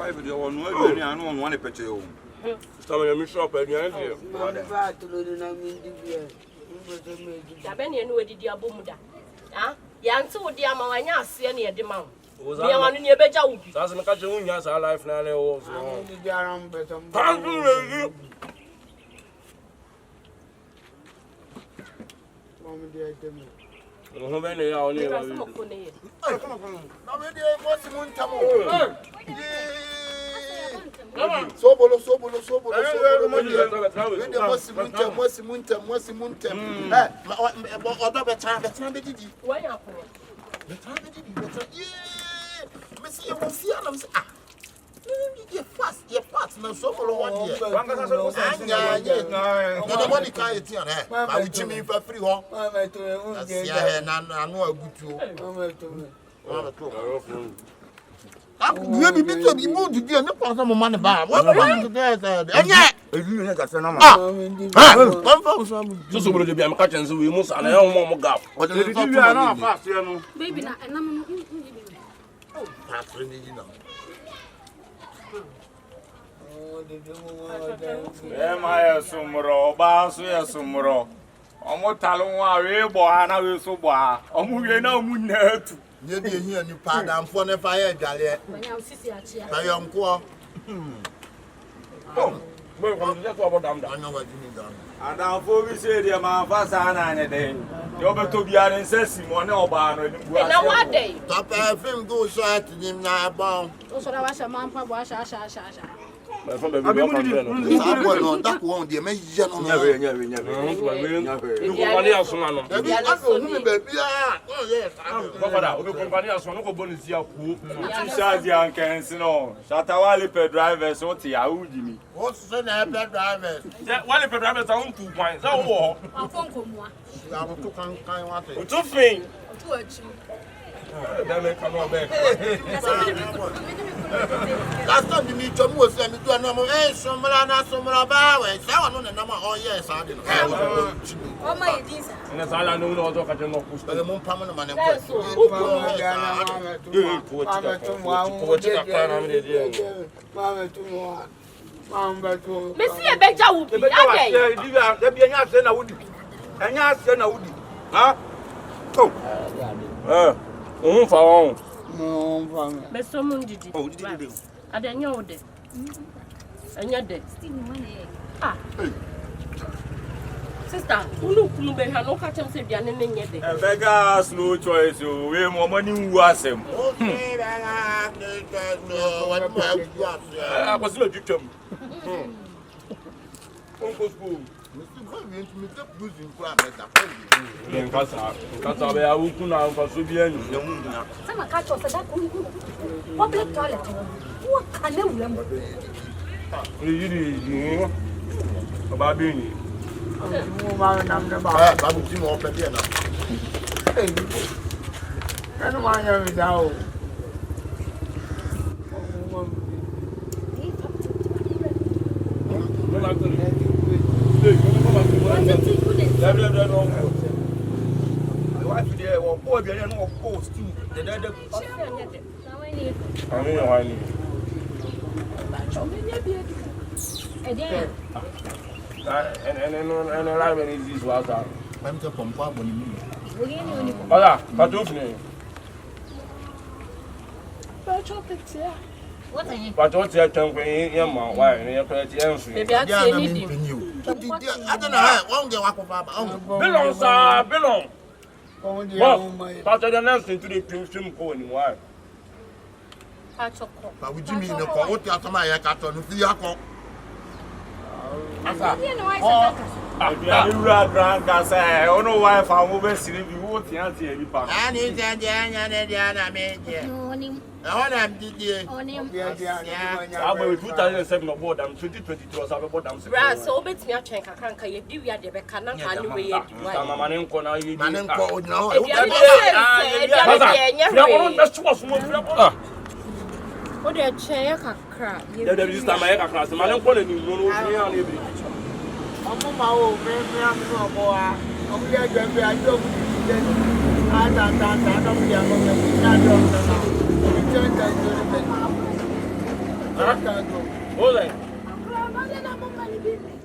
5 de on no any anu on one peche o. Stop your shop and you end here. Abeni enu edidi abomuda. Ah, ya nti wo dia ma wanya ase na ye de ma wo. Me wanu ni ebeja wo bi. Sasa me ka che unya sa life na le wo so. Ni biara mbeto. Tantu le. Mama dia temu. No be ne ya oni ba. Na me dia mo si mun tamo. Sobolo. Mosi muntem. Odo betra bedidi. Wa ya ko. Betra. Me see you see am say ah. You fast na sobolo one year. Wanga sa so No money can it here eh. I will chimi for free ho. Mama to e na anu agutu. Mama to. You be to be mood to be no pass some money ba. What to there? Enye. Edu ne ka se na ma. So bolo de bi am ka chen so we mu sa na e mo gap. O de bi na fast here no. Baby na enam no. Pass ni na. Ma ya sumro ba so ya sumro. Omo talo wa we bo ha na we so bo ha. Omo we na omu na atu. Nye bi ehia ni pa damfo ne fa ya dwale. Banya osisi achia. Fa yonko. Mo ko je to about damda. Anya wa jimi dan. Adamfo bi se de ma fa sa na anya den. Yo be to bia ne nsasi mo ne oba no ni bu ase. Na wa dey. Top film go shot ni na bon. O so da wa sha man pa bo asha. My phone baby no come there no. Sa boy no that one dey me je no. Nya. You company aso na no. Baby aso hu me baby ah. Oh yes. Go for that. We company aso no go bonus ya ku. Tu shazi ankensi no. Shatawali pe drivers o ti ya udi mi. What say na be driver? Wale pe driver sa 2 points. Za wo. Afon ko mo. Ya mo to kan wa te. O tu fin. O tu achi. Da me kan o be. Last time me chomu o se me do na mo somra ba we. Sa wa no na ma oh yes I dey. O ma yedisa. Na sala no no do ka je no push. Ele mo pam no ma ne ko. Messi ebeja wo bi. Ade. Da bi anya ase na wudi. Anya ase na wudi. Ha? Oh. Fa won. No pam. Meso mun didi. Oh, didi. Ade anya wo de. Anya de. Ah. Sister, unu kunu be ha no ka chem se biane ne nye de. Vega slow choice o. We mo mani wu asem. Okay, bana no what ma you ase. Akwasi lo twetwam. Onko school. Me te losing kwa meta. Nkasa be awu kuna nkaso bi anu. Sama ka cho se da kunu. Public toilet. Wo ka ne wulam. Yiri baba bi ni. Mo ma na me ba. Ba bu ti mo pe bi na. Enu ma nya mi da o. But what's your tongue when you're my wife and you're pretty answer? Baby, I say need I don't know how one day walk over. Belong, sir, belong. But the next thing to the swim going, why? But would you mean the what you are my carton with the alcohol? You are drunk as I don't know why if I'm over sleep you won't answer any part. And it's a I will 2007 aboard them 2022 was about them. Brass, so bet me a check. I can't get you at the back. I can't wait. Manin corner, you man called now. That's what's more. What a chair crack. There is time I class. Man, calling you. No,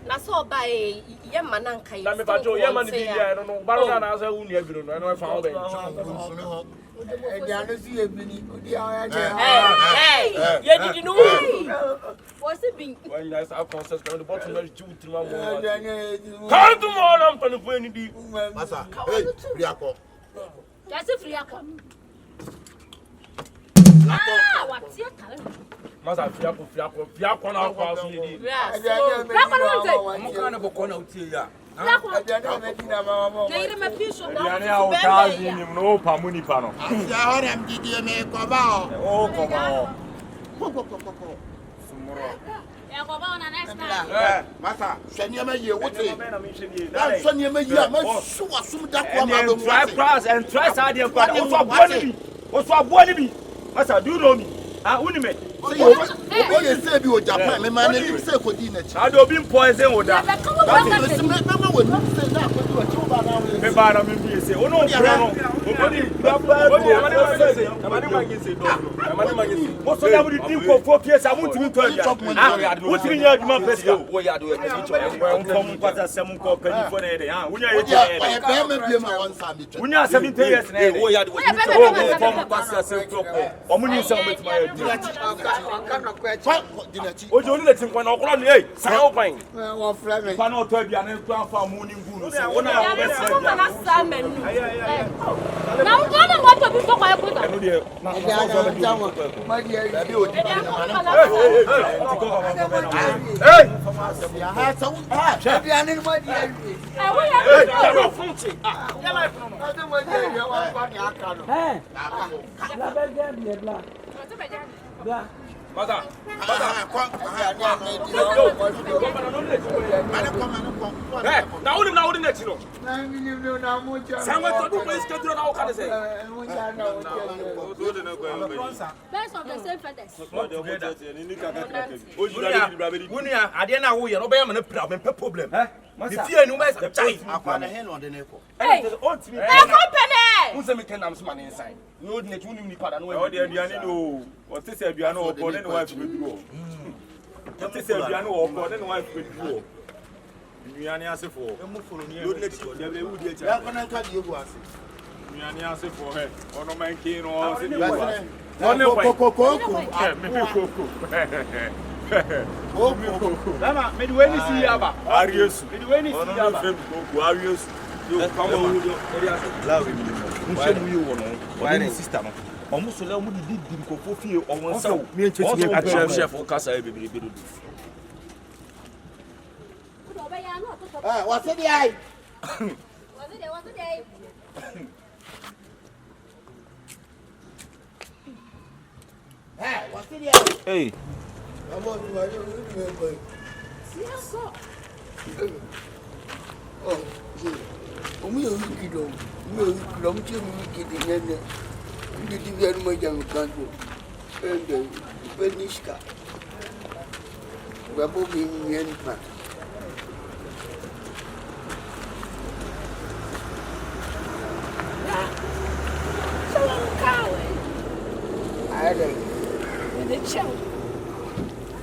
Na so by ye manan kai. Na me pa jo ye man bi ya no baro na asa wu ni ebiro no no fa ho be. Hey, ye did no. What's it being? When you guys are concerned the bottom of 2 3 more. Come to more on pan for any di. Masa, hey, free ako. That's a free ako. Ah, what's your talent? Masa free ako na kwa so ni di. Yes. That's what I'm saying. Mo kana boko na utie ya. Aduane a wotazi ni no pamu nipa no. Asia hore mdidi me koba o. O koba o. Masa, shaniema ye wote. Na shaniema ye ma su asum da kwa ma be mu. Try class and try side and kwa. Oso abo ni bi. Masa do you know me? Ah, uni me. O ye say bi o Japan, me ma na nim say kodi na chi. Ado bi poison oda. That is me na ma we nim say na kodi o chi ba na we. Me ba na me bi say. Ono pro no. Obodi amani magisi do. Amani magisi. Mo so ya mo di ko fo piece amuntimi to ya. Ah, wotiri nya aduma pesika. Wo ya do e bi cho. Nkom kwata sem ko panifo na ede. Ah, unya ye O ye be me bi ma won sa mi twa. unya 17 years na ede. Wo ya do e bi cho. Nkom kwata sem ko. Omuni sem betima ya di. Ojo ni le tin kwa na okoro ni eh. San o kwan. Won fra me. Pa na oto aduane kwa fa mu ni nguru so. Wona wo be se bia. Na ugana moto bi so kwa ekuta. Enu de na so so be di. Ma di e bi o di. Hey! Ha sa ha. Aduane ni ma di e. Wo ya. No funchi. Ah, ya life no. Ade ma di e wa kwa ni aka no. Masa. Kwa ha ni di. Eh, na uni na chi no. Na mi ni na mo cha. Sanwe to do police schedule na o ka de say. Mo cha na o cha. Best of the same feathers. Wunia ade na wo ye no be ya me pra me problem. Masa. The fear no be chai. Akwa na he no de ne ko. Hey, Ontimi. company. Unse me kenam so man inside. No de tuni ni pada no O de aduane no. O te se aduane o ko ne wife be duro. O te se aduane o ko ne wife be duro. Nuane asefo. no de ti o de be wudi echa. Ya kona ka di egu ase. Nuane asefo he. Ono man ki no se di Ko wa. Me be koko. Mama, me do any see aba. Ariesu. Me do any see Ono aba. fem koko ariesu. Yo come on. Lawe mi mo. Unse mu yi wo no. Why ni sister no? Omo so le omo di nkofo fie owon sa. Me encheti me ka chef kasa e bebere be do. What's the eye? What's the eye? Hey.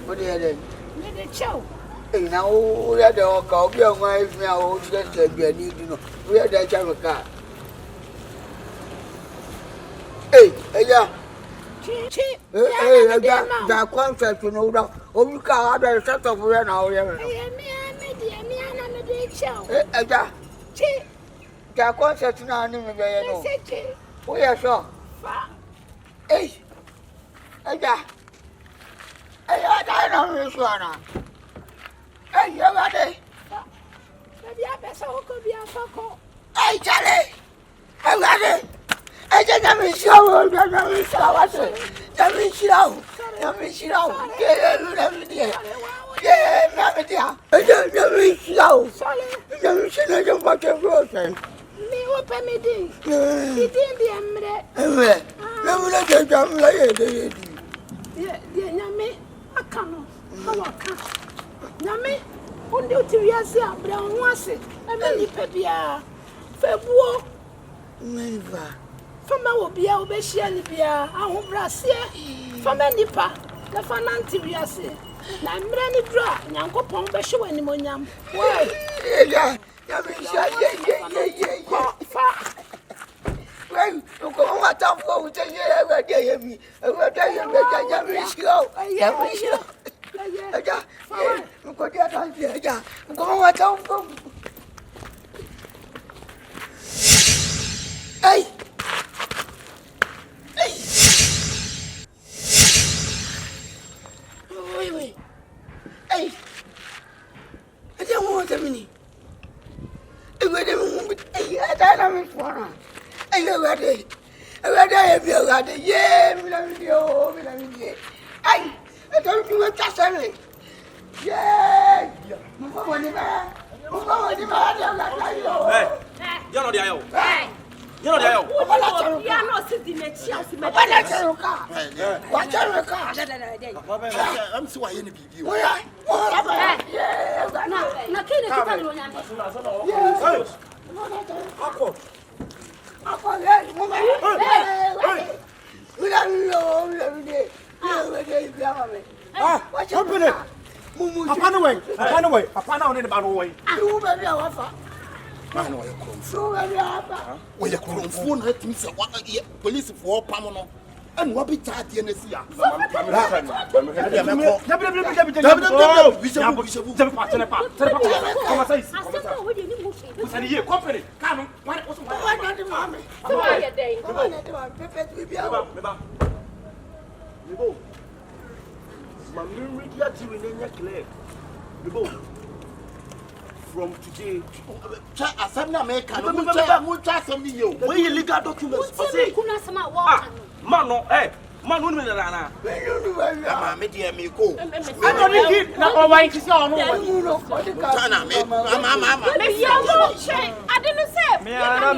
What are you Hey, now we had a copy of my now, just a good need to know. We had that have a car. Hey, yeah. Hey, that contract to know that. Oh, you can't have a set of run out here. Hey, yeah. That contract now, I know. Oh, yeah, sure. Hey, yeah. Hey, I don't know this one. Hey, you got it. Hey, Charlie. I got it. I just let me show you. Let me show you. Let me show you. Let me show you. Let me show you. Let me show you. Let me show you what you're going. Me open me this. It didn't be a minute. Let me let you come later. Yeah, me. I can't. Nami, undi utiwiasi abra onwase, eme nipa bia. Febuo. Neva. Fama wo bia obehia ni bia, ahobrasie. Fama nipa. The fananti biase. Na mreni dra, nyanko pon be hwe wani monyam. Why? Yeah. When you go on what I'm going to hear me, police for Pamono. And what be tired in the sea? From today, where you legal documents? Man, no, eh, man, no, no, media me go. I don't need no white is on. I didn't say. Me, I'm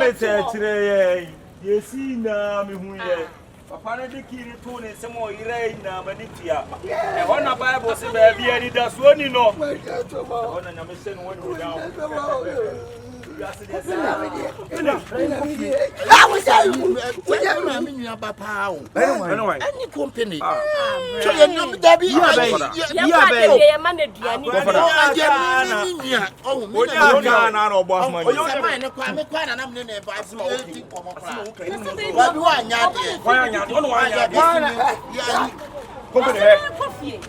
today. You see, now, me, Papa, the key to it, some more Irene, Manitia. And one of Bible says, baby, that's one you know. One and I'm saying one down. I was any company. So you know that be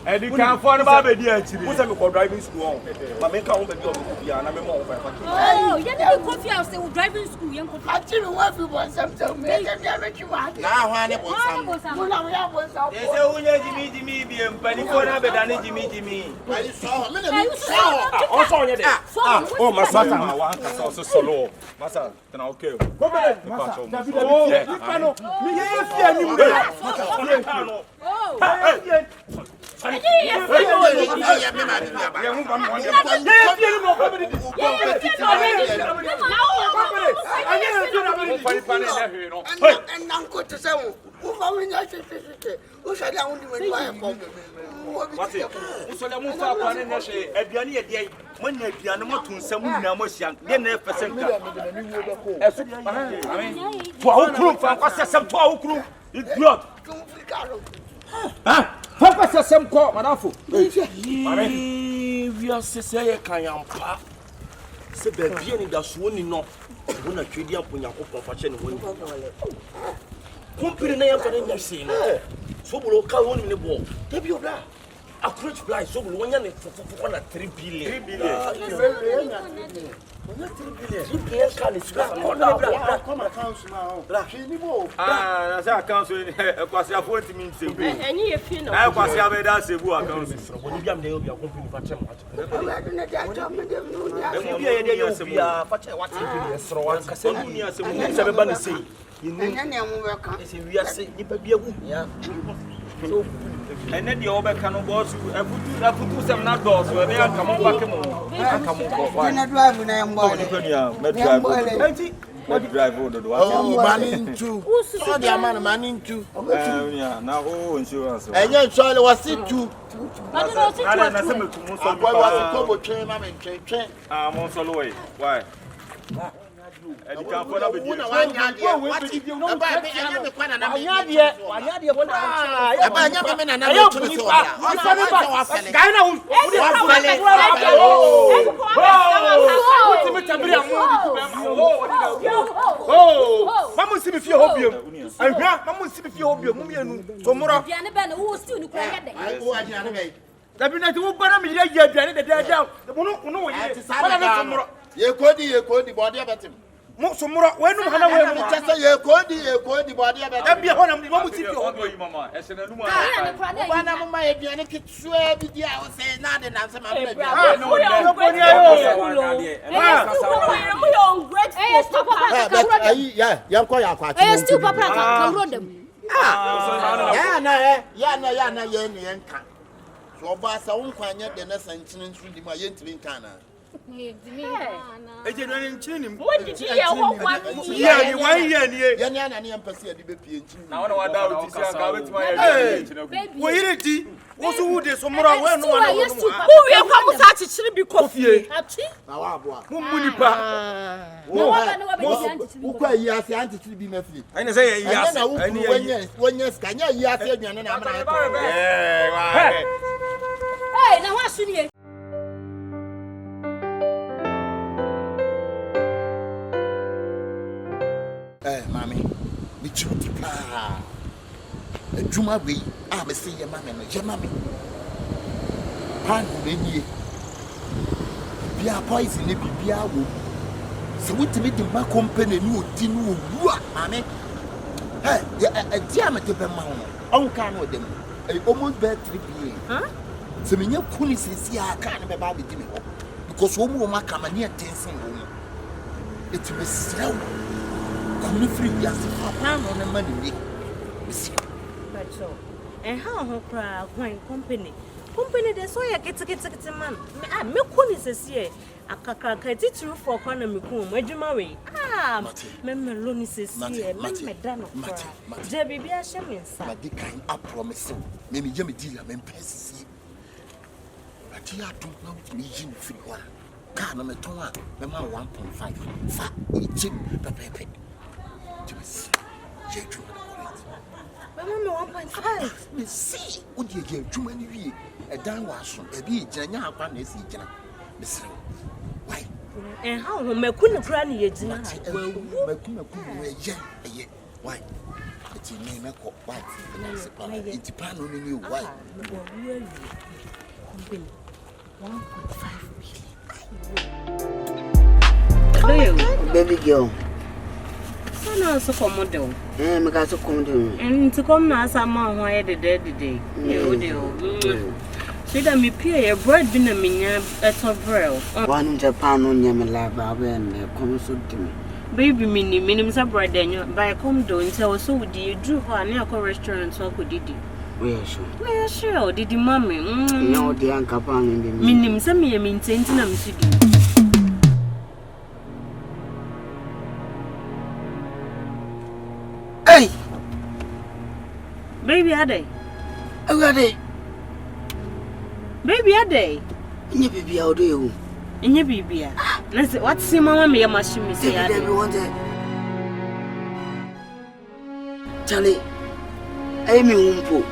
and you can't find about it. Who's a driving school? My make a home and oh, you didn't Confion still driving school. Young I didn't want to want something. Now, I was Jimmy, but you don't have it. Jimmy. I saw it. Oh, my son, I want us also solo. Massa, then okay. Papa says some call, Manafu. We are saying, Kayampa. Said the beginning that's one no. When a tree up when you're open for chain. Company name for the scene. So we'll call one in the ball. Take your black. A crutch fly, so we'll win it for 3 billion. 3 billion. 3 billion can is come accounts now. That's our council. Because I want to mean to any if you know. I was having that Cebu accounts. When you will be a company for them. And then the over cannot go to I put some not doors where they are coming back. I come what drive over the manning too. So the manning too. Yeah, now oh insurance. And then Charlie was it too. I don't know. Why? And the camp for the Una wanya dia. What if you know? Aba anya me kwana na me. Wanya dia bona. Aba anya me na na me tumi so. Guy na who? Oh, Mama see me fear hobium. I hear Mama see me fear hobium. Mummy tomorrow. Diane ben wo still ni kwa yede. Wo anya na me. That be not who bana me ya aduane de dey down. No we. Tomorrow. Ye kodi body abetim. Mo tomorrow we no hana we no. Just say ye kodi body abetim. That be hona Mama see fear hobium. Mama, ese na numu Bana mama aduane kitwa bi dia wo say na de na say ma bla bia. Eh, still papa ka ro dem. Ya na ye ne enka. So ba sa won kwanya de na sanchine nsu di ma ye ntimi nka na. Eje no nchini What did you hear? Yeah, you 1 year nie. Ya ne ana ne empase ya de be pie nchini. na wana wada uti si aka wetima ya Wo yire di. Wo so wu de so mura we no wana wo no. Who we kwa musa chichiri bi kofie. Ati. Na wa aboa. Mummu nipa. Ukwa yi ase antichiri bi mafie. Aina say yi ase. Na wo wonya skanya yi ase aduane na amana. Hey, na wa suni. Mami, me chuti pa. Juma we, me say ye mami no, ye mami. Pan we nie. Bia poison e bibia wo. Se wutimi di ma company ni odi no wua, mami. Dia me te be ma ho. On kan o dem. Almost be 3 p.m. Se me nya kuni sisi aka ne be ba be di me ho. Because wo mu o ma kama ne tension wo mu. It be slow. Kuni free ya se papa no na ma ni. Pacho. And how ho kra kwan company. Company de so ya kete man. Me kuni sisi akakra titru for kwana me ku mo adwuma we. Me loni sisi me da no kra. Je bibia hye me nsa. Ma di kan a promise. Me je me deal me pesi. Ati ya to na me yin free wa. Ka na me ton a me ma 1.5. Fa ichim pepepe. Just je tu na 1.5. Me see wo die je adwuma ni wie. E dan wa so. E bi gina nya akwa na esi gina. Me sere. Why? And how me kunu kra na ye gina. Me kunu we ye. Why? Eti me me ko why? Eti pa no ni why? Company 1.5 million. Baby girl. So no so komodo. Me ka so komodo. And to come na sama ho ye de. You do. So that me pay your bread bin na menya eto bread. One Japan no nya me la ba we na come so dimi. Baby minim sa bread enyo by come do until so di you drew ho na akọ restaurant so ko didi. We sure didi mami. No di anka pa me bi. Minim sa me intenti na msudi. Hey! Baby ade. Awade. Baby ade. Nye bibia odo ewu. Nye bibia. Na say what see mama me machine say ade. Baby want it. Charlie. Ai mi humpo.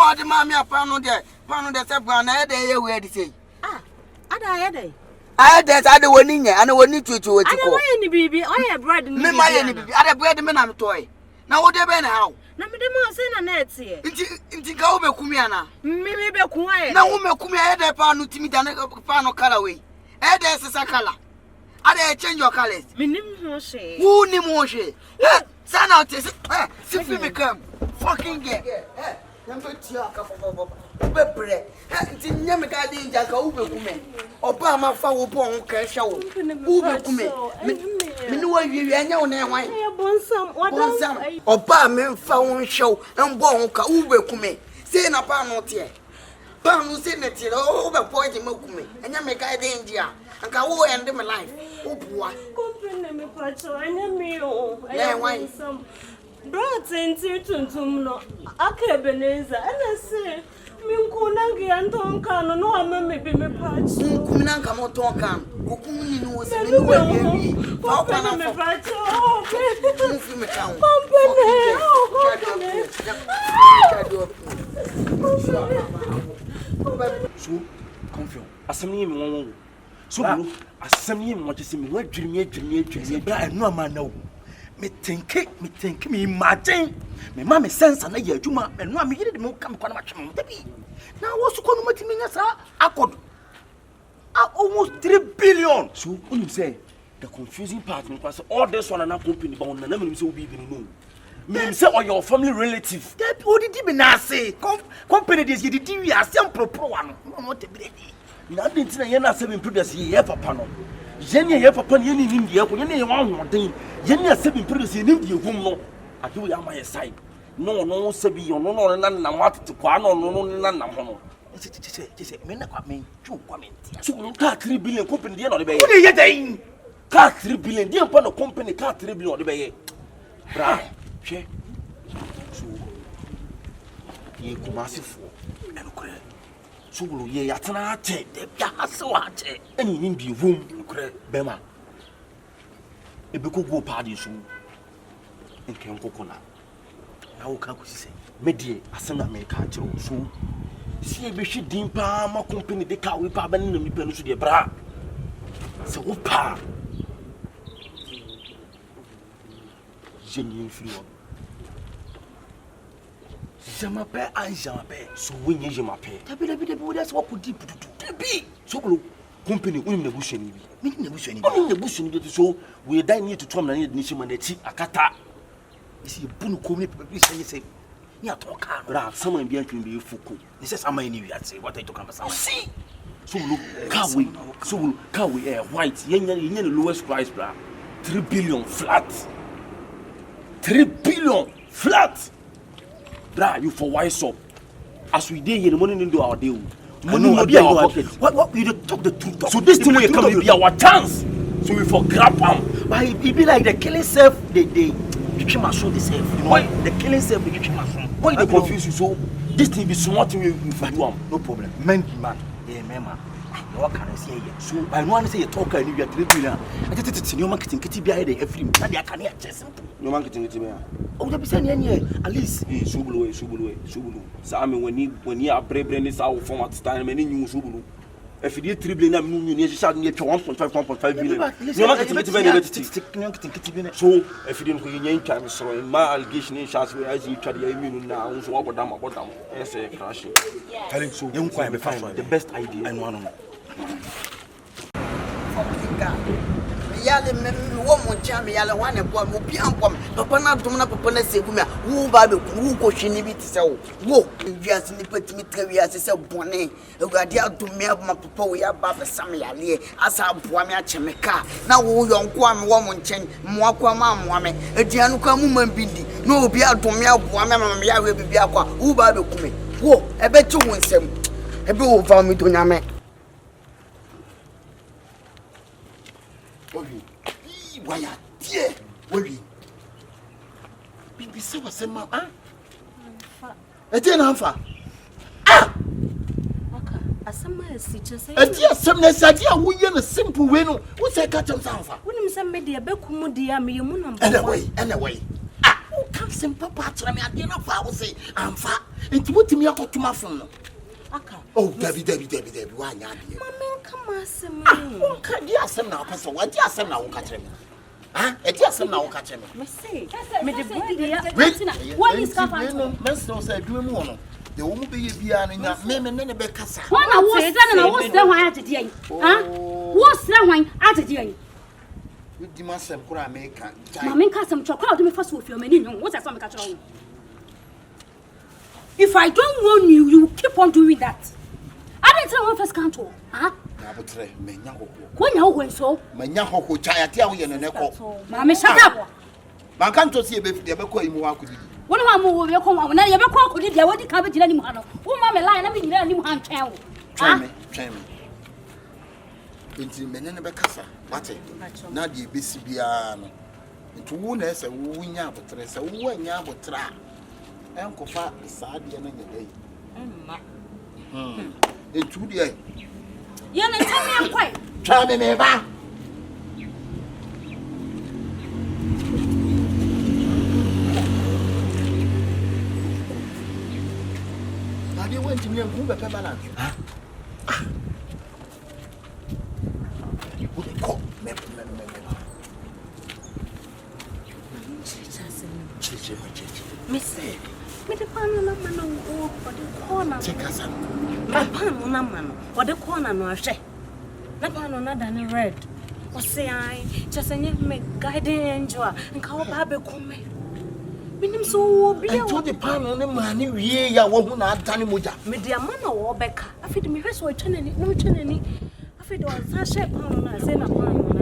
Ade mami apano de se bra na ede ye we de sei Ada ye de ade ade woni nya ana woni tutu woti ko Ada we ni bibi o ye bread ni me ma ye ni bibi ade bread me na me toy na wo de be na hawo na me de mo se na net ye nti ka wo be kumi ana me be ku aye na wo me kumi ade pa no timi da na pa no kala we ede sesa kala ade change your colors me nim ho she wo ni mo she sana o te si fi me come fucking get Number 2 aka fofo bebre nti nyame ka de nja ka ubekume oba ma fa wo bon ka hwa wo ubekume me no wawie anya wo na hwan bonsam oba me fa wo hwa wo mbo ho ka ubekume sei na pa no te Bam say net over point me. And you make a danger. And go end my life. Oh, boy. Company me pacho, anya me o. Yeah, why? Brought into no Akabenezer, and I say, Minkunangi and Tonkan, no, I'm maybe me patch. Kuminanka mo tonkan. Kukuni no se me no Papa me pacho. Oh, baby. Me town. So, Confion. Assembly me won. So, assembly me want to see me what dream. Bra no man now. Me think me imagine. Me mama sense na ye adwuma me no me yire de me kam kwa na matwe me tabi. Na wo so ko no matimi nya sa akod. Almost 3 billion. So, you say the confusing part because all this one na company but na me say obi bi no. Me say or your family relative. That odidi be na say company this ye di wi asem proper one. No te bredi. Na dey tina ye na 7 produce ye papa no. Yenya ye papa ne ni ndi ye ko ye ne ye wan hoden. Yenya 7 produce ye ni ndi hum no. Ade we am my side. No sabi yo no na na watete kwa no na ho no. Say me na kwa me chu kwa me ntia. So ka 3 billion company dey no dey be ye. Wo dey ye den. Ka 3 billion dey pa no company ka 3 billion dey be ye. Bra, hwe. So ye kumasifo enokre. So wo ye yatena ate, de bia ase wa ate. Eni ni bi wom enokre bema. Ebeko go party so. Enke nkokona. Na wo ka kwisi se. Medie asem na me ka kire so. Si ebe hwe din pa ma company de ka we pa ba na mi pa no so de bra. Se wo pa. Jenny free one. Je m'appelle. So when je m'appelle. Debi, that's what could deep to debi. So company we na bush ni bi. Me na bush ni bi. We na bush ni bi so we die need to tom na need nation man ati akata. Isi bunu komi pe say. Ni atoka. Bra, someone be antwin be fuku. He says am I ni wi ati what are you talking about? See. So car we white. Yenya the lowest price bra. 3 billion flat. 3 billion flat. Bra, you for wise up. As we did here, the money into our deal. Money will be our pocket. What we talk the truth. So this thing will come will be our chance. So we for grab them. But it be like the killing self, they my soul they say. Why the killing self, they my soul. Why they confuse you? So this thing be smart we for do am. No problem. Man, yeah, man. What can I say here? So I want to say you talk and you are 3 billion. I just your marketing kitty behind the every that they can hear simple. Your marketing kitty behind. Oh, the percent here at least. Subulu. So I mean when you are brave this our format time and you subulu. If you did 3 billion, you should need 1.5 billion. Your marketing kitty behind. So if you didn't win time, so in my allegation in shots where as you try the immune now, so what about them? Yes, crashing. Telling so you quite the best idea and one. Yale me woman cham yale wan e boa mo bi ampom papa na dum na papa na seku me wo ba be ku ko hwini bi ti se wo wiase ni patimi tra wiase se bone awurade adum me ma papa wo ya ba be sam yale asa boa me a chemika na wo yonko am wo mo nchen mo akwa ma mo me aduanu kwa mu man bindi na obi adum me aboa me ma me ya we bibia kwa wo ba be ku me wo e be chi wo nsem e be wo va mi to nyame. Why dear? Worry. Bibi say was a man, ah? A dear Alpha. Ah! Asama sicha say. A dear Samness idea, we in a simple way. No, what's a catch of Alpha? When him some media bekumu dia me yumunam. Anyway. Ah, who can simple part of me at dinner? I will say, I'm fat. And to put me up to my phone. Oh, Debbie, why not? Mamma, come on, some. Oh, can you ask him now, Pastor? What do you ask him now? Catch him. Ah, it is him now, catch him. Me say, me the boy, what is happening? Master said, do more. There won't be a piano in that name and then a better. One I was done and I was there why at the day. Huh? What's that one at the day? With the master, could I make a Mamma custom chocolate to me first with your menu? What's that some catch on? If I don't warn you, you keep on doing that. I didn't tell one first control. Huh? When you went so, my young who child tell you in an echo. Mamma, shut up. Man can't see a baby, the Bako in Waku. One of them will come on. Now you ever call it? You want to come to any man? Oh, mamma, line. I mean, you any man child. Try me. Into men in the casa. What it? Not the BCBiano. Into wounders and wooing out of tres, a wooing out of trap. Uncle Fat beside the end of the day. Into the You're not telling me quite. try me, neighbor. You went to me and Kumba Pebana. Miss, me the pan on a man or the corner. Take us up. My pan on a man or the corner no share. The pan on a red. Or say I just a make guiding angel and call Baby come. Minim so be I told the pan on the man, ye, I won't have done muja. Media man or Becca. I feed me rest or turning no turning. I feed on a shape on a same upon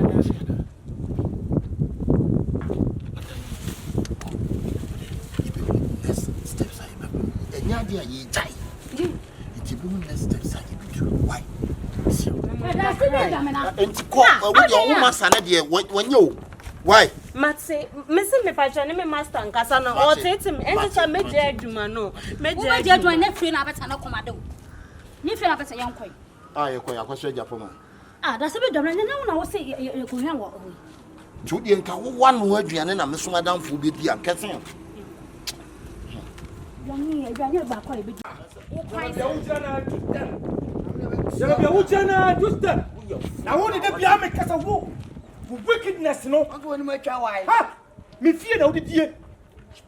Steps I and Yadia ye die. It's a boneless steps I give you. Why? And to call with your woman, son, dear, when you. Why? Matse, Missing me patron, me master and Cassana, or take him, and it's a major Jumano. Major Join that free habits and a commando. You feel like a young queen. I question Japan. Ah, that's a bit of I will say you're going away. Judy and one word, and I'm Miss Madame for be a catching. You're back quite a bit. I wanted to be a make us a wolf. Wickedness, no. I'm going to make a wife. Ha! Me fear no dear.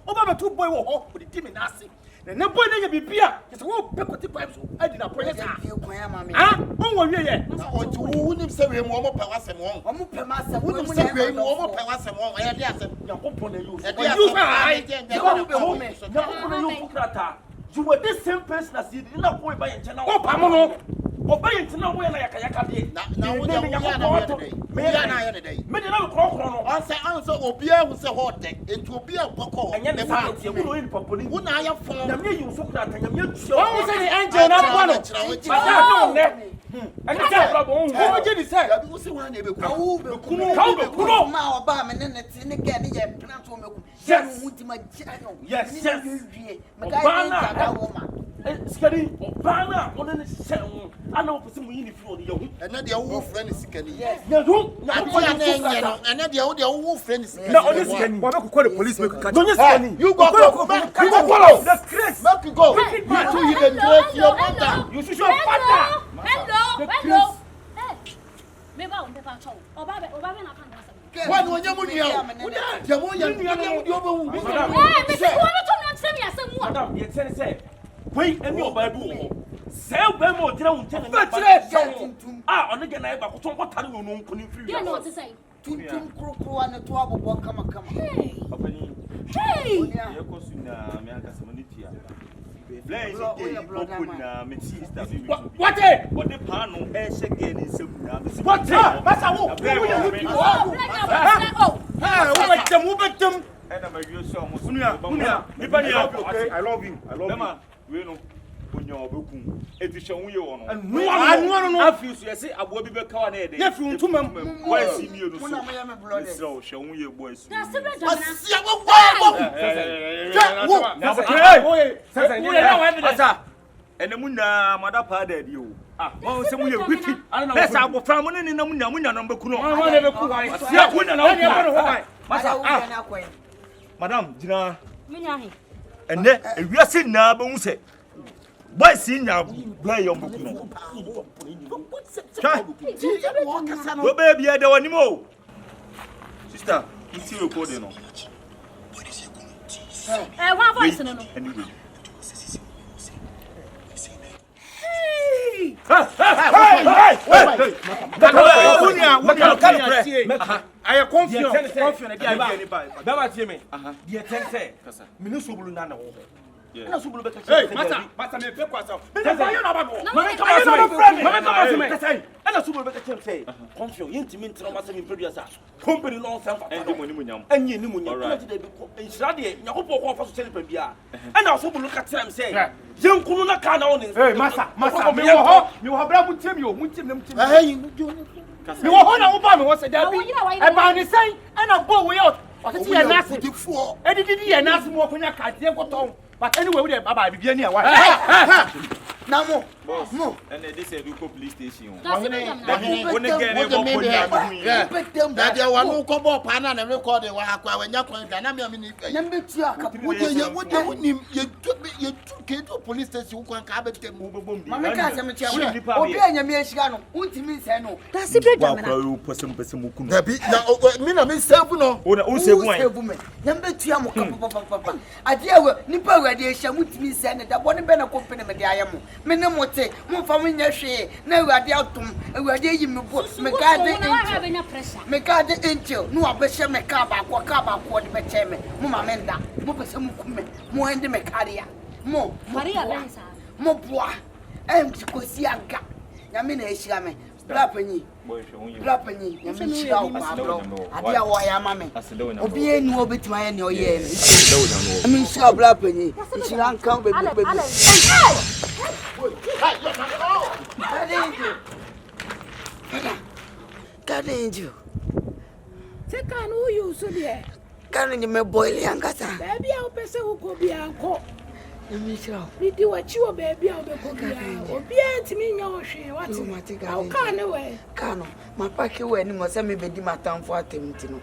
Over 2 boy will hop with the team in Nasi. The number of the beer is a whole peck of the pipes. I did not pray. Ah, oh, yeah. I wouldn't say we more power and one. I'm a master. Wouldn't say we more power and one. I had your open you. You were this same person as you did not go by a general. Oh, Pamono. Obey it now when I can. Now, we are today. Many of answer Obia was a hot deck into a beer bottle and then the will in properly. When I have found the million so that I am yet. So I was an angel, not one of them. And I said, what did he say? I was the one able to go now about and then it's in again. Yes, Scary, Obama, on the cell. I know for some uniform. And then the old friend is skinny. Yes, and then the old friend is not on this skinny. What could call the police? Don't you skinny? You go follow. That's Chris. Let me go. You should show father. Hello. Maybe I'll never talk. Obama, when you're money out, you're one Madam, you say, wait, and your Bible. Sell them or drown. Ah, on again, I got what I don't know. You know what to say. Tum Croco and the 12 come. Hey, what? What the panel is again is what? And I'm a real song. I love you. We know when you're booking. It is showing you on. And no one have you say, I will be back on it. If you to them, why see me? So showing your boys. And the moon, mother pardon you. Ah, well, some you wicked. I don't know. That's our family in the moon, number Kuno. Madam, Gina, and then we are sitting now, but we say, why see now, play your book? Well, baby, I don't want anymore. Sister, you see your code, you know. One voice, anyway. I am Confion. Confion. na so bulu be ka Hey, masa me pe kwasa. Me say you na ba no. Me ka ba me. Ana so bulu be ka chem say Confion yentimi ntra ma say me producer. Company no san fa. Endi mo ni mo nyam. Enye ni mo nyam. Na ti de bi ko nsira de nyakopo ko fa so chele pa bia. Ana so bulu ka tram say yenkunu na ka na won. Hey, masa. Me wo ho bra mu tem yo, mu tem na mu tem. Hey, Me wo ho na wo ba me wo say da bi. E ba ni say ana bo we out. O ti ye na se. E di ye na se mo konya ka tie ko ton. But anyway, we dey baba bibia ni e wa. Now, no. And they said you go police station. That's When again, they go put that you want to come up and record it. When you're going to took it to police station. You can have it. Mamma can't that's the me no mote mo fa mo nya hwe na awade atom awade yi me bo me ka de angel no abehye me ka ba ko de be che me mo ma me nda mo pese mo kume mo ende me karia mo Maria Lanza mo boa em tikosi aga nya me na ehia me bla panyi nya me hia o ma bro ade a wo ya ma me obi enu obetima ye ne oye me me hia bla panyi hia nkan bebi Kadenju. Take an who you so there. Can you me boil yangasa? Baby, I'll pay who could be uncle. Michel. Did you what you baby? I'll be cooking. Or be to me, your she. What's it? I'll can away. Cano, my packy wedding was a me be my town for a temtino.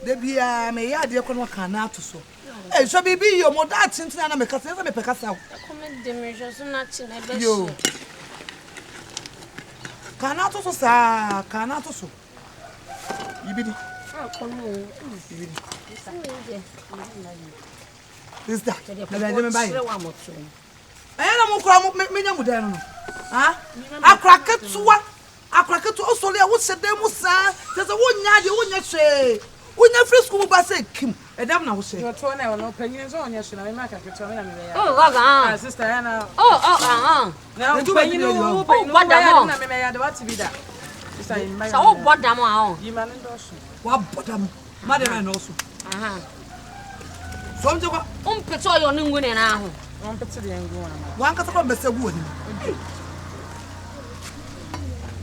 Debia me ya de kono kana to so eh so bibi yo mo da tintina na me kasa me pekasa Comment de me je na tina be yo kana to so sa kana to so ibidi kono ibidi is that na be me bai na mo kra me nya mu dan no ha akraketu o so le wo sede mu sa se wo nya de wo nya hwe Unya free school ba say kim. Edam na wo say. Your tone no penyin so onya hwe na me maka keto me na me ya. Oh, gaga. Sister ya na. Na penyin wo bodam na me ya de what be that. Sister in my. So wo bodam a Yi ma ndo so. Wa bodam. Ma de na so. So nje kwa. Umpeto yo ni ngune na ho. Umpete de ngu na. Wan ka ko mbese gu oni.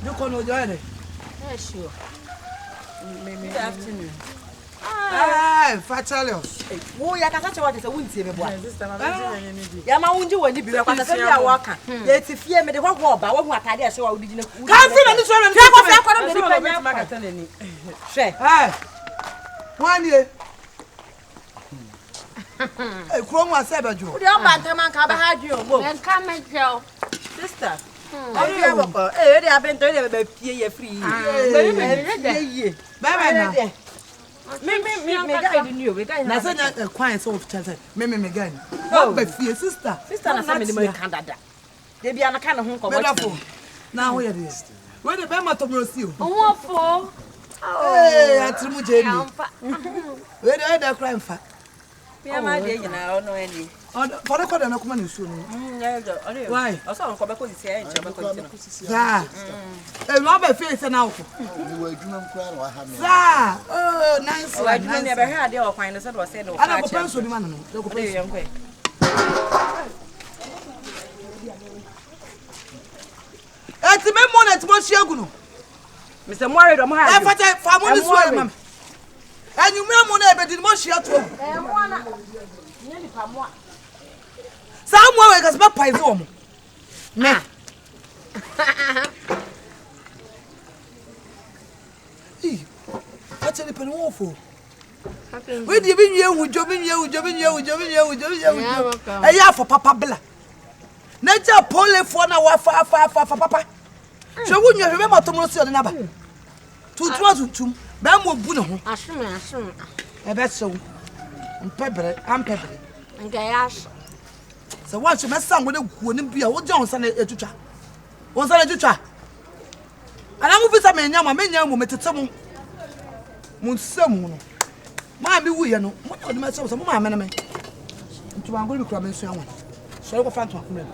Do ko no joy ne. Yes sure. Good afternoon. Fatalios. Wo ya kasa che what say wuntie me boa. Sister ma be je ni bi. Ya ma wunji wani bi kwa kasa bia waka. Ya ti fie me de hwa oba wo hu atade a hwe wa odigi na ku. Kan fi na ni so na. Fie ko fie ko na me Sister di ma kata nani. Hwe. Wani kuro mu ase bejo. Wo de o ba ntama ka ba ha dwi o bo. Ben ka me gel. Sister. Oye boko. De abento de be fie ye free. Me Bye na. Me ga di new we ga Na se na kwan so of chance. Me gan. What be fie sister. Sister na family me kan dada. De bia na kan ho ko bo. Na ho ye de. We de be ma to brosi o. Who for? Atrimu je ni. We de cry mfa. Me ma de nyina ono ani. For the code na kuma ni su no. Why? Oso nko be ko sisi e nche be ko tino. Sa. No be fie se na wo. Ni wa adwuma nkura na wa ha me. Sa. Nice. O adwuma ne be hwe ade o kwan no se do se do. Ana ko penso ni ma no. Ko penso yanko. Eti me mo na ti mo hia gu no. Mr. Moore do mo ha. Fata fa mo ni so e mam. Anyumra mo na e be di mo hia to. Mo na. Ni pa mo. Samuel we gas ba pai zo mo. Me. Actually pen wo fo. We di bi nwie hu jo bi nwie. Eya for papa bla. Na ja pole fo na wa fa papa. Hwe wo nwie hwe ma to mo si o de na ba. Tutum ba mo bu ne ho. Ashum. E be so. Ampebre. Ngayash. So what you mess up with a good beer? What Johnson a tucha? Was that a tucha? And I'm with a man, young man, to some. Munsam no. Ma bi wuye no. Mo no de ma so mo ma me. Ntu an go bi kura me nso anwa. So go fa ntu akoma.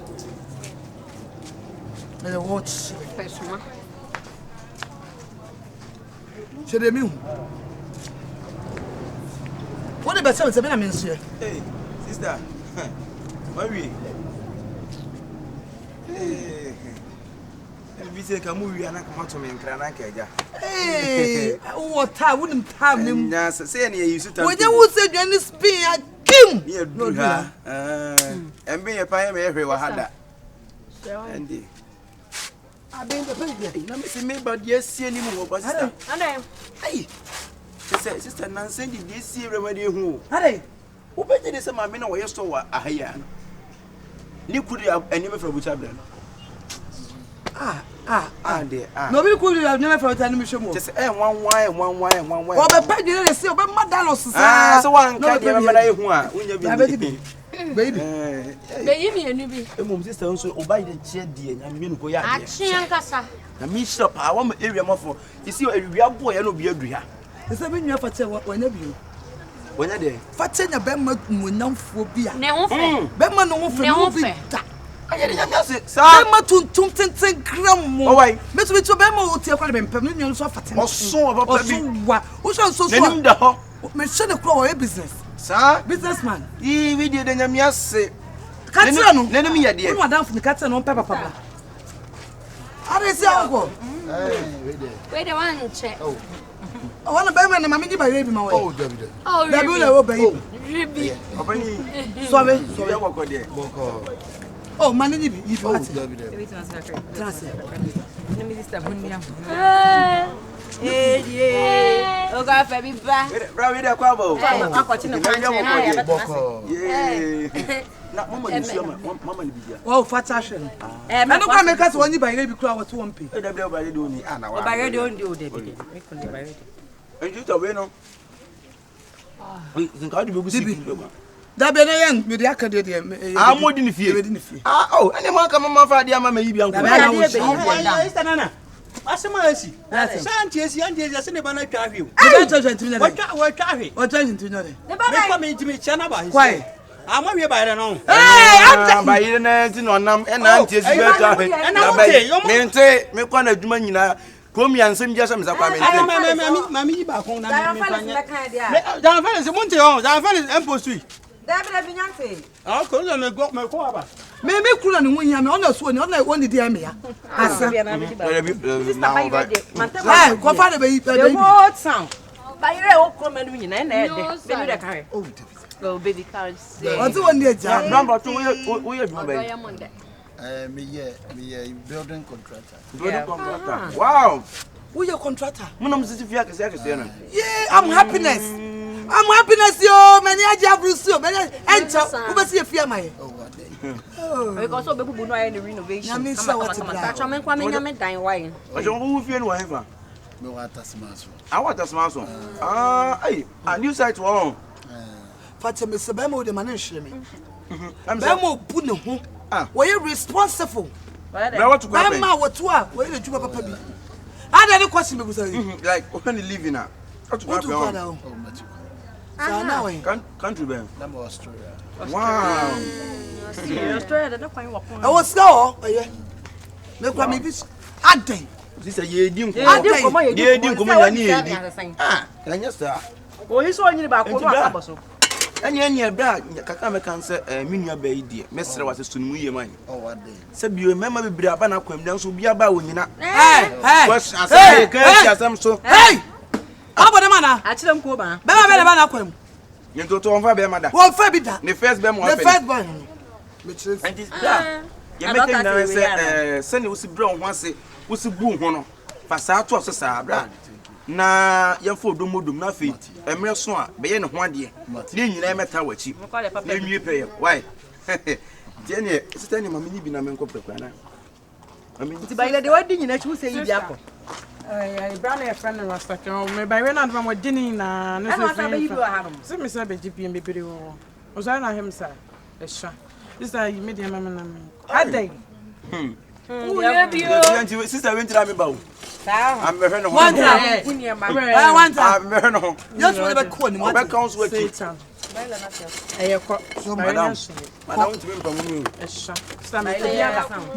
Na watch. Pesuma. Chere mi hu. What about some seven mention? Hey, sister. Mary. Hey. We say come we ana come to me nkra na nkaja. Hey, what time wouldn't time him. Yes, say any you sit down. When you would say you spin a kim. Yeah, do ha. And be a pie me everywhere hada. And I been the baby. na me say me but yes see any more but sister. Ande. Hey. Sister Nancy did this see remedy who. Hey. Who bet they say my men are yes to ahaya. Ni could have any from which I've done. Nobody could have never felt any mission. Just one way. Well, the baby didn't see about Madallos. So one can't remember who baby. Baby, and you be. A sister also obey the chair, dear, and you go out. Achiankasa. Na me stop. I want area more for. You see, we are boy, I know be a dria. The 7 year father whenever you. When I did. Father, a bema no phobia. Neon. Bema no for I didn't say, Bema to gram more. Why? Miss Mitchell Bema will take one permanent so fat. Or so about what? Who shall so soon the hop? Mention a crow business. Sir, Businessman. We did an yammy. Catano, let me idea. You are down from the cat and on pepper papa. How is it all? Wait a one check. I want to buy my mammy by baby my way. Oh, David. Oh, baby. Sorry, Walk there. oh, money, you Oh, got David. Let me just have one year. Hey, oh, God, baby, back. Rabbit, a quabble. I'm watching the Boko. Yeah. Not Mamma, oh, fat fashion. I don't come make us one you by baby crowd was 1 p. Everybody doing it. Oh, by radio on you, David. And you to win. We think how do you see? That be young with the academy. I'm more than fear. Oh, anyone come on my father, my baby. Nana. Asemasi. Santi esi andi esi ase ne ba na twa hwe. What trying to know? Me kwa me ntimi chia na ba. Why? Ama wie ba no. Hey, ba yire na nti no nam e na nti esi ba twa hwe. Na ba me nti me kwa na adwuma nyina komi ansem je se me zakwa me nti. Mami yi ba kon na me kwanya. Dan Felix munti on, Dan Felix empostui. David Binyante. Ah, ko na me go aba. Me kula ni wunya me ona so ni ona woni di am ya. Asa. Hey, ko fa de be what sound? By your own comment when you na e de carry. Oh, baby carry. What do one dey ja? Number 2 we adwuma ba. Me building contractor. Building contractor. Wow. Who your contractor? Munam sisi fia kese na. Yeah, I'm happiness. I'm happiness yo, many aja bruso, many enter. Who be see fia mai? Because obebu bu no aye the renovation. Na me say what to Ka chome kwa me nyame dan why. Ojo who fia no wa Me water smash. I want a small one. Hey, a new site one. Fatima me se be mo de man nhire me. Be mo bu ne ho. We responsible. Now what to go? Be ma woto a we dey djuma papa bi. Ada ni question me bu say. Like when you living now. What to go now? So now country ben. Number Australia. Wow. Australia da kwan wako. I was go. Yeah. Me kwa me bi aden. This a ye din ko. Ye din ko ma ni ye din. Kanya sa. O hi so nyiri ba ko no akabo so. Anya bra kaka me kan se menua ba yi die. Mesre wa se sunu ye man. Oh, what day? Se bio mema bibiri aba na kwam dan so bia ba wonyina. Hey. Question asem ke asem so. Hey. Abode mana? A chire mko ba. Be ma be ba na kwam. Nto to onfa be ma da. Won fa bi da. The first be mo The first one. Me chire. And this da. You make it now say send you see bra ho ase, wo si bu ho no. Fa sa to so sa bra. Na ye fo domodom na fe emre so a be ye ne ho ade. Ne nyina emeta wachi. Na nwie pe ye. Why? Je ne sister ni mama ni bi na me nko prekwa na. Ti ba ile de wadi nyina chi wo se yi bi akọ. Brown a friend and was like, oh, maybe I went out from dinner. And I said, Miss Abbey, GP and Baby. Was I not him, sir? The shot. This is you made him. I think. Yeah, sister went to me bow. I'm a friend of One time. One time. I'm a friend of Just want to be cool. what counts with it. So Madam, to be from you.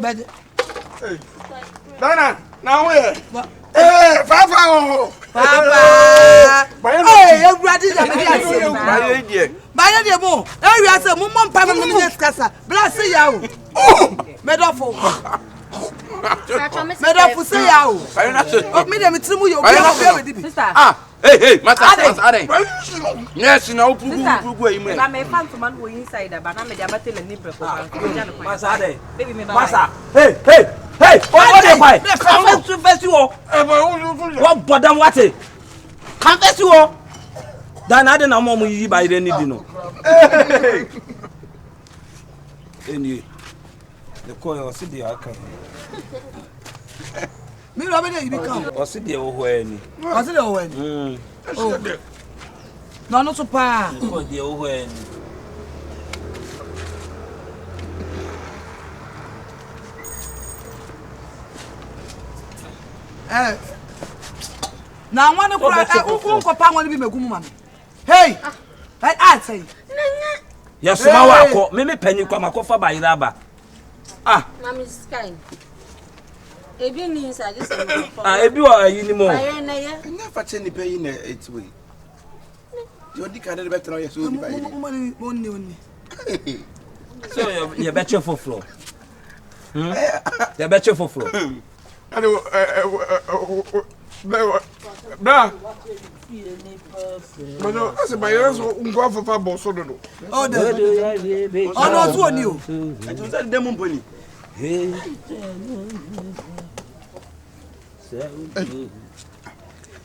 But Dana, now where? Hey, Papa! Hey, everybody is My dear, more. Every answer, Mum, Papa, Casa, bless you. Medofo. Medofo say you. Me, them, it's you. Ah, hey, Master. Yes, you know, I may find someone who inside, but I'm a battle and nipple. Master, hey, what am I? Confess you all. What bottom what it? Confess you all. Dan I don't know more you by the need no. Any the coil or city I come. Me, Robin, you become. Or city or any. I said, oh, no, not so far. The over any. Now, one of our be my hey, I say, yes, my me penny come a coffee by rubber. Ah, Mammy Sky. A being inside this. I do anymore. I never seen the pay in its way. You're the kind of better, so So you're better for floor. You're better for floor. Bra. Mas essa baiana go for bolso do. Oh, no, so new. I just said them money.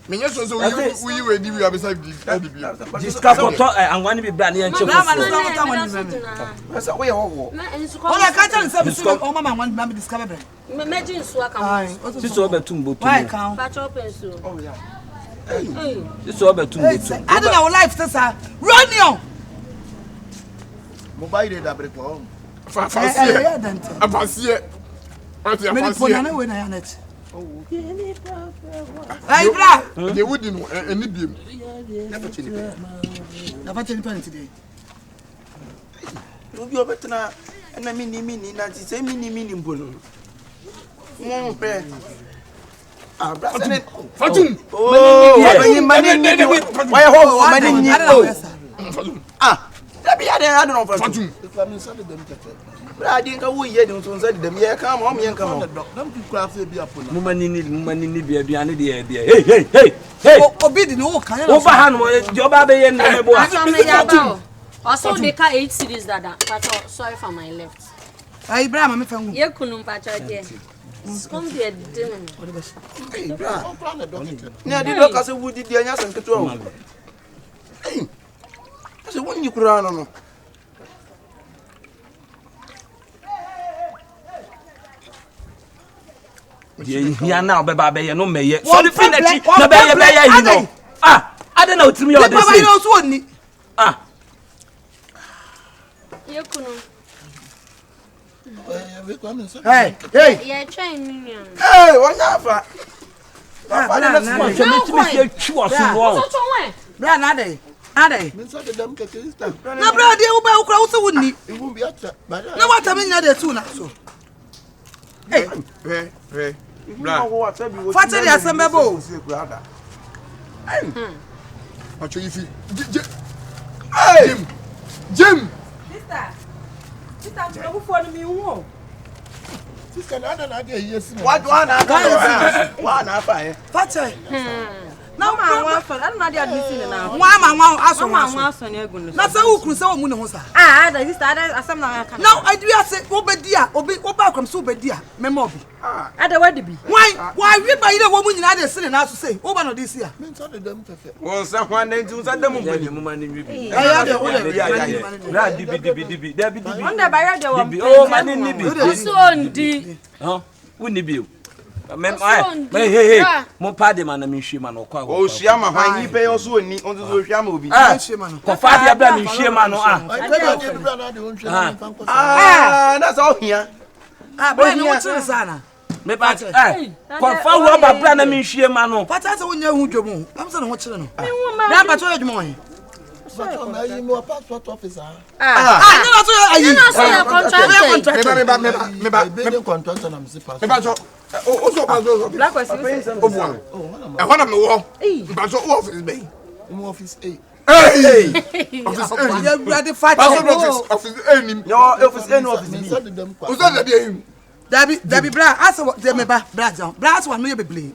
Me just so we were the we have beside the. Discuss what and one be brand and chef. Oh, I can't tell you oh mama want me discover. Imagine so I can. This over tumbo. Why count? Patch up and so. Oh yeah. This over tumbo. I don't know life sister. Run you. Mobile data break home. Avancer. Me phone na we na net. Hey bra. They wouldn't any beam. Never change today. You be better na and I mean na say mini mbolo. Fatum. Oh, why ho mani ah, that be I don't know Fatum. I didn't go here to say them here come home and come on. Don't be crafty be upon. Money need be a hey. Obedi no kan. Over hand your baby and also they can 8 cities that sorry for my left. Hey Ibrahim me fan. Ye kunum pacha there. Come there dinner. Hey bra. Na di do ka se wudi di anya san keto o. Hey. Ase wonni kura no. Yeah, now, baby, no may. So the finish, no baby, you know. Ah, I don't know to me all this. Ah, You couldn't. Hey, Yeah, train. Hey, what happened? Bra na dey. Ade. Na bra dey uba ukra wo se wonni. Na what am nya dey tu na so. Hey. Bra. Fati dey asembebo. Acho ifi. Hey. Jim. Sister, who for me who? Sister, na dey yes. What one after? Fati. Na ma for I don't know they admitting now. One aso ne egun. Na say ukru say wo mu ne ho sa. Ah, that sister, asem na aka. Now I do say obedi a obi kwam so obedi a memo obi. Ada wadi bi. Why we buy the wo mu nyina dey sire na aso say oba no dey see a. Me so dem fefe. Won sa hwan den tu sa dem mo bani mu mani wi bi. Ya dey wo dey. Bra dibi. On the buyer dey wo. Oh mani ni bi. So ndi. Huh? Woni bi. Hey, mo pade man na me hwema no kwa. O hwea ma hwan yi pe so oni, on so hwea ma obi. Ko fa dia bra me hwema no I tell you bra na dey won hwea. Ah, that's all here. Boy, no what's sana. Me ba Confion wo ba bra na me hwie ma no. Pata se wonya hu dwom. Am se no wo kire no. Na ba to adwuma on. But my email passport officer. No to ayi. No so contract. Me ba contract and I'm passport. me ba so o so passport. Black person. O bu an. E hona me wo. Ba so office be. Office A. Hey! Office A. You ready fight? Office A ni. Your office any office Me ni. said them. O so dey him. Dabi bra asa de me ba bra John. Bra asa no ye beble.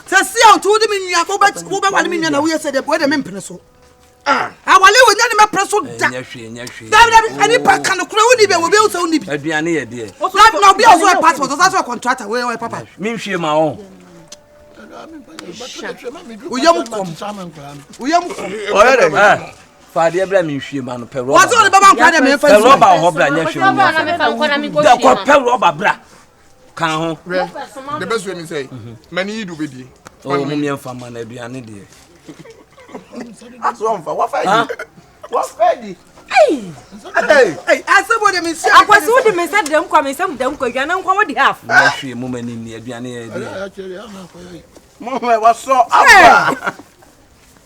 Se si on to de me nua ko ba wale me nua na wo ye se de boy de me mpene so. Awale wo nya ne me preso da. Nya hwe. Dabi ani pa kan kura wo ni be wo be wo se wo ni bi. Aduane ye de. Na obi also a passport, also a contractor we papa. Me hwie ma on. Uyam kom. Oyere. Faade bra me hwie ma no pe roba. What all the baba kwa de me fa. Pe roba ho bra nya hwie Baba ma. na me fa ko na me go Da hwie. ko pe roba bra. Kan ho. The best way me say. Many do be di. O mu me mfa ma na aduane de. Aso on fa. What fa? What fa di? Hey, asebo de me see. Akwasi wo de me say dem kwa me say dem kwa gwa na nkwa wo de half. Na hwie mu mani ni aduane ye de. Actually, I'm not for you. Mo wa so aba.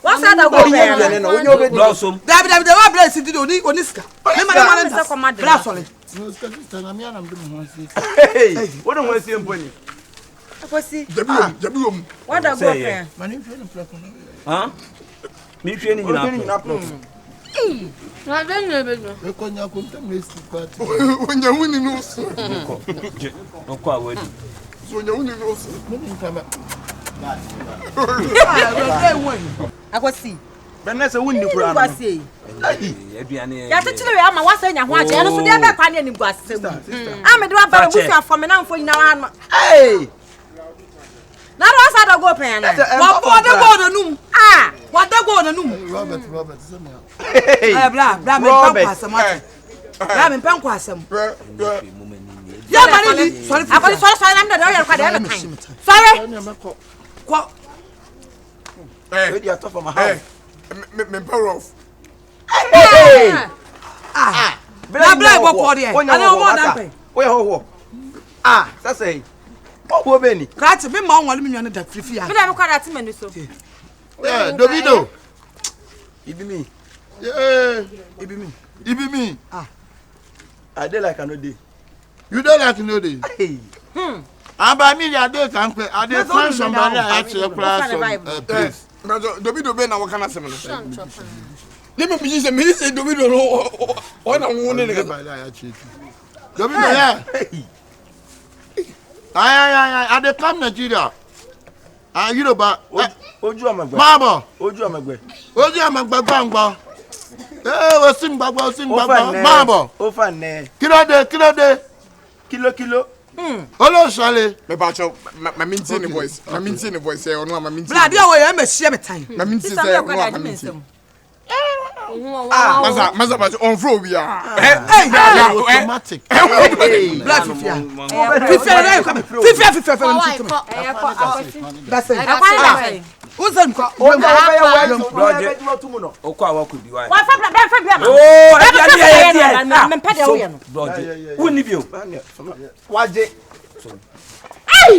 What's that go Onye no onye obedi. Dosom. Dabi de wa bra si di oni ska. Me ma na bra sole. No, Scotland, I'm here. I'm doing one thing. Hey, what do we see mponi? Akwasi. Jabi om. What da go here? My name is Flacon. Ha? Me hwie ni nyina. Na den ne be no. We konya kuntam next party. Onye huni no so. No kwa wadi. So onye huni no so. Many come. Akwasi. Benne se wuni kura no. Akwasi. Aduane ye. Ya techire we ama wasa nya ho aje no so de be kwa ne ni gwasem. Ah me de wa ba busu afo me na mfo nyina wa no. Hey! Na ro asa da go pen na. Wa de go no num. Ah, wa de go no num. Robert, some. Eh bra me pan kwasem. Bra me pan kwasem. Ya ba ni sorry. Akwasi na me de o yer kwa de be kan. Sorry. Kwa Hey, you are tough for my house. Me power off. Hey! bra go kwa de. Ana o mo na pe. Wo ye ho. Ah, that's say. O bo be ni. Krat me ma onwale me nua ne da frifi a. Me da me kwa da ti mani so. Yeah, Davido. Ibi me. Yeah, Ibi me. Ah. I dey like another day. you don't like no day. Hey. Aba mi ya dey kan pe. I dey find somebody I actually class please. Davido be na wo kana sem no. Let me say Davido no. O na wo ne ne. Davido yeah. I dey come Nigeria. You know ba Oju amagbe. Mabo. Oju amagbe. Oju amagbe gbangba. O sim gbagba. Mabo. O fa ne. Kilo de. Kilo. Olo sale. Me ba cho ma minti ni voice. Ma minti ni voice e onu ma minti. Bra dia wo ye me hie me tan. Ma minti say onu ma minti. Maza ba on flow bi a. Automatic. Bra fifia. Fifia na come. Fifia. That's it. Uzan ko. O ga ya wa O kwa wa kudi wa. Wa fa bia ma. Oh, Me pede wo ye no. Woni bio. Waje.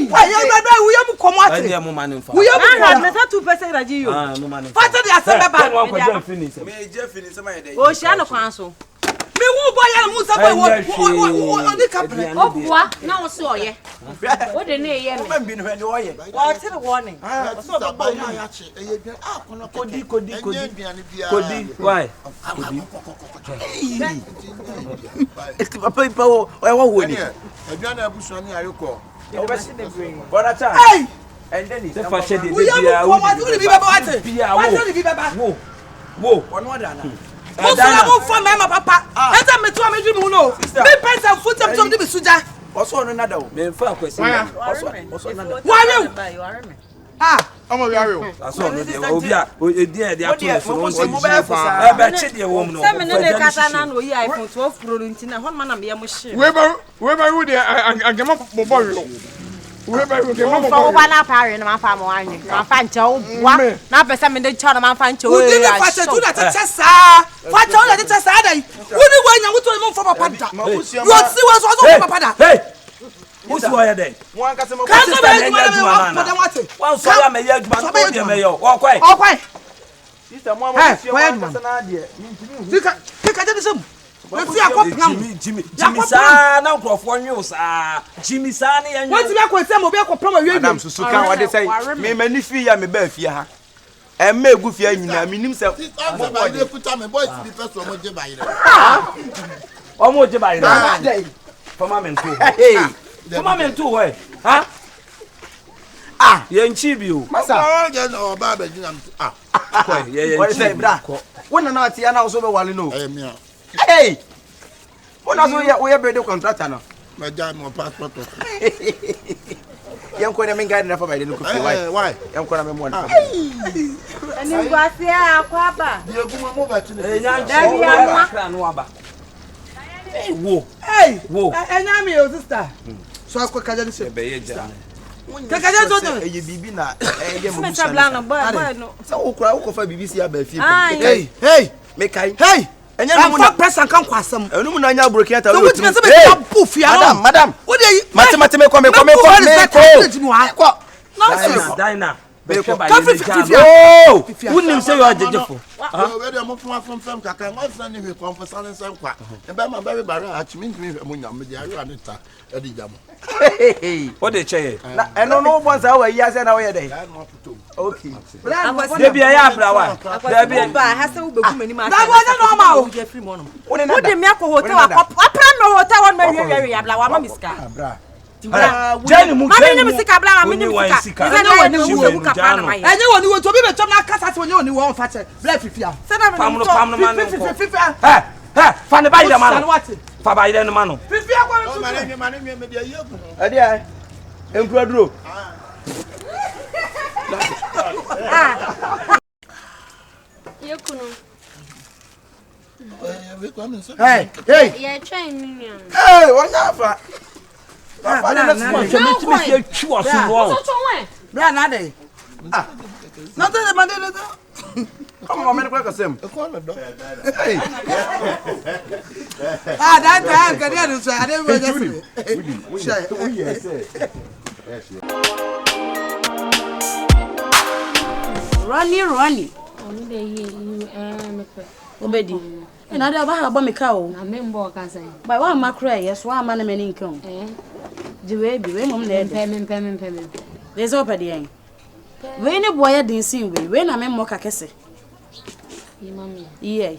Wa ye baba wo ye mu komo ate. Ani mo manu fa. Wo ye mu Ah, me sa 2% da ji yo. Ah, mo manu. Fata de asem baba. Me je finish ma ye dey. O hia no kwan so. Me wo boy ya mu sa boy wo oni kapre. O bua na wo se oye. O de na ye me. Ma bi no he ni o ye. Wa tiri warning. So ba ba ya che. Eye bi kono Kodi. Why? Esti papa ipa wo wo ni. Aduana abusu ni ayoko. Brother Chan. Hey! And then Se fa che de Wo ye bia mu komo ate wo bi baba ate. Wa se bi baba. Wo. ono da na. Mo so na mo fo me ma papa. Eza me to me dwi mu no. Me pesa futam tom de be suja. Oso ono na da wo. Me fa kwesi. Oso na da. Wa ah, Omo wi awe o. Aso no de obi a edi e de ato so mo no mo be fa. e be che de wo mu no. Se me ne kasa na no yi iPhone 12 Pro ntina hon ma na me mo hye. We ba wo de agema bobo yo. We ba wo agema Fa bobo. wo ba na pa na ma fa mo anyi. Ma fa nche wo bua. Na pesa me de cha na ma fa nche wo. wo di fa che tu na te sa. Fa che wo na te sa dai. Wo ni wo nya wo to mo fo papa da. Ma wo sia Yo si wo so papa da. Hey! Who's why there? One customer. Can't say one so ya me ya duma to de me yo. O kwai. Sister mama one na de. Tika de sem. We fi akopam. Jimmy sa na nkrofo nwu sa. Jimmy sa ne ya nwu. What be akwese mo be akopam awie. Madam susu kan what dey say. Me mani fi ya me ba fi ha. E ma egu fi anyina me nim se. Mo dey put am boy to the person mo je bayi. Omo je bayi. Fama men to. Hey. Fama men to why? Ha? Ah, ye nchi bi o. Masa. Get no ba be jina ah. Kwai, ye What say bra? Wona na ati ya na so be wale no. Hey! Wona so we be contractor no. My dad no passport. Yan ko na men guide na fa by the no ku Why? Yan ko na me mo na. Ani ngwase akwa ba. Ye guma mo ba tini. Dabi ya no aba. Hey, wo. Hey! Wo. Enya me your sister. So akwa kaja ni se. Be ye ja. Kakaja zo do. Eye bibi na eye mo Mr. Blano, boy no. So ukura ukofa BBC aba fi. Hey! Me kai. Hey! Enya I'm for person kan kwasam. Enu mu na nya broken ata So we what tu. you say me buff ya. Madam. What dey? Mate me ko. Nonsense. Dina. Be Come ba fi. Oh! Wouldn't say you are jejefo. We dey mo from kaka mo san ni we confession san kwa. E ba ma ba bara achimi ntimi mo nya me dey ayo anita e di jam. What dey che? Na eno no bon sa we ya se na we dey. Okay. Debi ya abrawa. Debi Ba ha se wo be gumani ma. Da wa na normal o. Je free mo no. Wo de Wo de me akọ hotel apra me hotel won ma wiwi abla wa ma miska. Jenny mu Mami ni sika bla ma ni sika. Ise na woni wo ku kapa na ma ye. Enye woni wo to bi be chom na kasa se woni woni wo fa che. Bla fifia. Se na me Pam no man. Fifia. Hey, fa ne ba ide man. Fa ba ide no man. Fifia kwa me. Mane me dey yegu. Ade ai. Enkraduro. Yekunu. Hey. Yeah, train me. Hey, wanya fa. Bla na me twa so no. Bla na dey. Not the man dey. Come on, me kwa kasem. Hey. That can you so I dey go just. Ronnie. Obedi. Ina da ba ha ba me ka o. Na me mbo ka sai. Ba wa ma kra yes wa ma na me ni nkan. Di we mom na e. Pem. There's over the end. We ne boy din sin we na me mo ka kese. Yi mami. Yeah.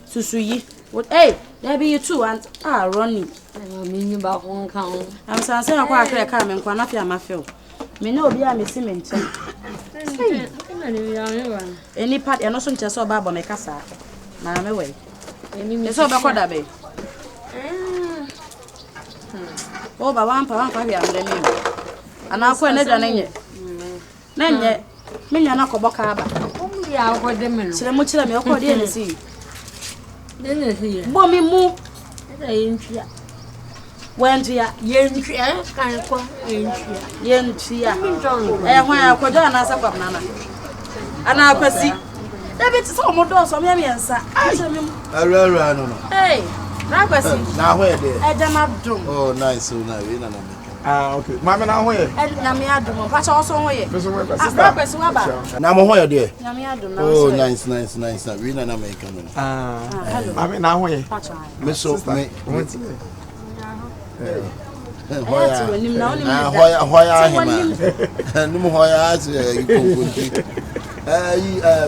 Susu yi. What hey, there be you too and Ronnie. Me ni ba ko nkan. Am san say akwa akra ka me nkwa na fi amafel. Me no obi a me si me nchen. Any part e no so nche so ba bo me kasa. Na me we. Eni so ba koda be. O ba wan pa wi amre ni. Ana ko ne da na nye. Na nye. Me nya na ko boka aba. Omu ya ko de me no. Chire mu chire me ko de ne si. De ne si. Bo mi mu. Da yentria. Wentria. Yentria kan ko yentria. Yentria. Hwan akojo ana sakwa nana. Ana akwasi. David so mo do so me ensa. Acha me. Ara no. Hey, na akwasi. Na ho e dey. Ejama dum. Oh, nice, so nice. We na make. Okay. Mama na ho e. Na me adum. Pa cha so ho ye. Na akwasi wa ba. Na mo ho e dey. Na me adum na. Oh, nice. We na make no. Hello. Mama na ho e. Pa cha. Me so me. Hoya hima. Num hoya as ikonkonti.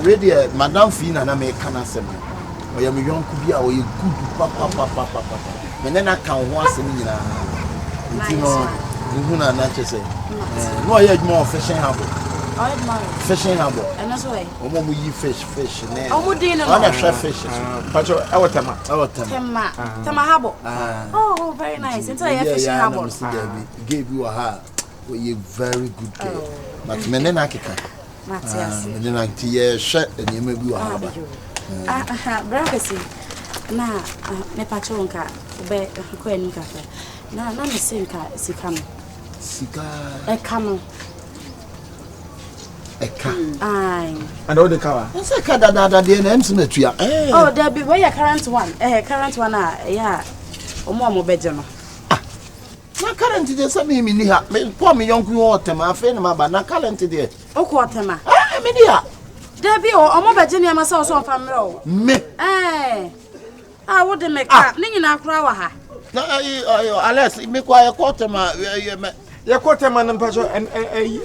Ready madam Fina na me kana sem. Oya me yonku bia oye good papa. Me na kan ho asem nyina. Nti no nhuna na chese. No oya adwuma fishing harbor. Fishing harbor. And that's why. Omo mu yi fish na. Omo din no. Ona hwe fish. Pacho awotama. Tema harbor. Oh, very nice. It's a fishing harbor. Gave you a ha. You very good girl. But me na keka. Matias. Me na tie hwe enema bi wa ha. Brakasi. Na me pacho nka be ko enu ka. Na me senka sikam. Sika. Ekam. Eka. Aye. And all the cover. What's a kada de na emsi na tua. Oh, there be where your current one. Current one yeah. Omo beje no. Na current dey say me ni ha. Me pour me yonku o tema afa na ba na current dey. O ko tema. Me ni ha. Debi o mo beje ni ama se o so fa mre o. Me. Wo de me ka. Ni nyina akra wa ha. Na Alex, me kwa ye ko tema ye ko tema na mpacho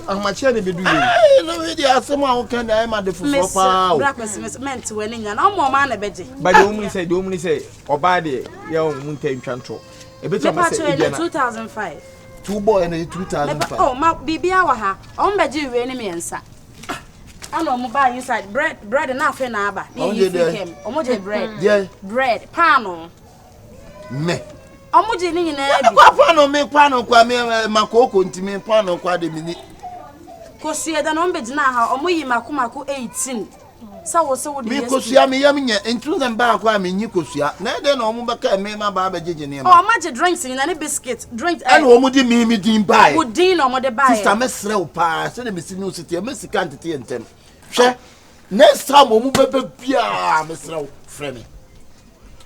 ahmachia ne bedu ye. No we dey asema o kan dey ma de fuso pa o. Bra kwesi ment we ni nya na o mo ma na beje. Ba de omuni say oba de ye o munta ntwanto. E be tama say e na 2005. Two boy in 2005. Oh, ma bibia wa ha. O mbeje we ni me nsa. Ano mo buy inside bread na afa na aba. Ni kem. O mo je bread. Yeah. Bread pano. Me. O mo je ni nyina bi. Kwa pano me pano kwa me makoko ntimi pano kwa de mini. Kosie da no mbeje na ha o mo yi makomako 18. Sa wo se wo de. Me kosia me yam nya intrusion ba kwa me nyi kosia. Na de na o mo beka me ma ba bejeje ne ma. Oh, ma je drinks ni na ne biscuit. Drink and o mo di mi din buy. Wo din no mo de buy. Sister me sre o pa, se na me si no city, me sika ntete entem. Hwe. Next time o mo bebe bia me sre o frɛ me.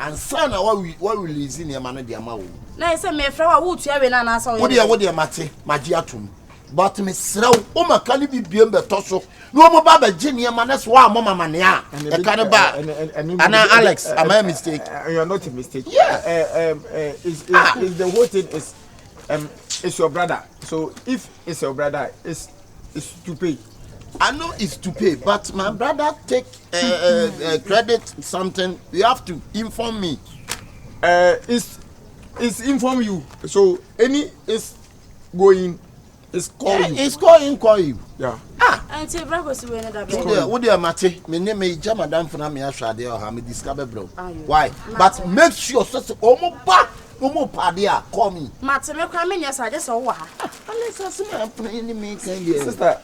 And son what release in your man de ama wo. Na say me frɛ wa wo tua we na na sa wo. Wo de mate, magi atum. But me sre o maka ni bibiem beto so. No mo ba ba gye ne ma na so a mo mama ne a. E kan ba. And Alex, am I a mistake? You are not a mistake. Yeah. Is the whole thing is it's your brother. So if it's your brother, it's to pay. I know it's to pay, but my brother take credit something. You have to inform me. It's inform you. So any is going, is call you. It's call you. Yeah. Auntie Bravo si we na da be. What dey mate? Me name is Madam Funa me ahwade o ha me discover bro. Why? But make sure so omo pade a call me. Mate me kwa me nya sa je so wo ha. Alex asema any me can there. Sister,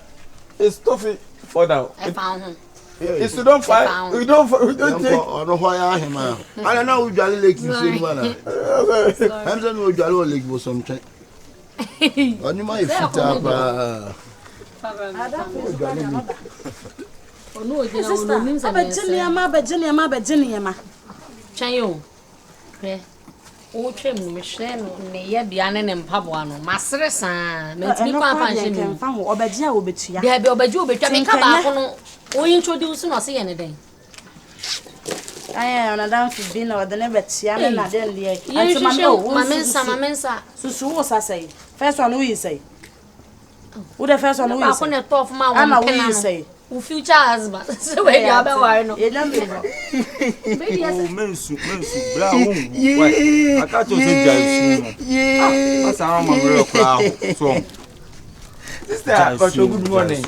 it's tough for now. I found him. It's you don't fight. We don't take. No why him. I don't know who jolly lake you say man. I'm saying who jolly lake was something. Oni ma ifita ba. Ono je na ono nim se me. Abegene ma. Chanyo. O twem no me hwe no ne ye bia ne mpabo ano. Masere san. Na ntimi kwa panhye ni. Mfa ho obeje a obetua. Bia obeje obetwa me ka ba ko no. O introduce no se ye ne den. Aya na dan fi bi na odene betia me na den de. Mamensa. Susu wo sasai. First one we say. Who the first one we say? Ba ko ne tough ma wo penano. Say. Who future husband. So we dey abaware no. Ye na me no. Oh mensu bra wo. Why? Aka to say jaisu. Yeah. Asa ran ma bro kwa so. Sister, good morning.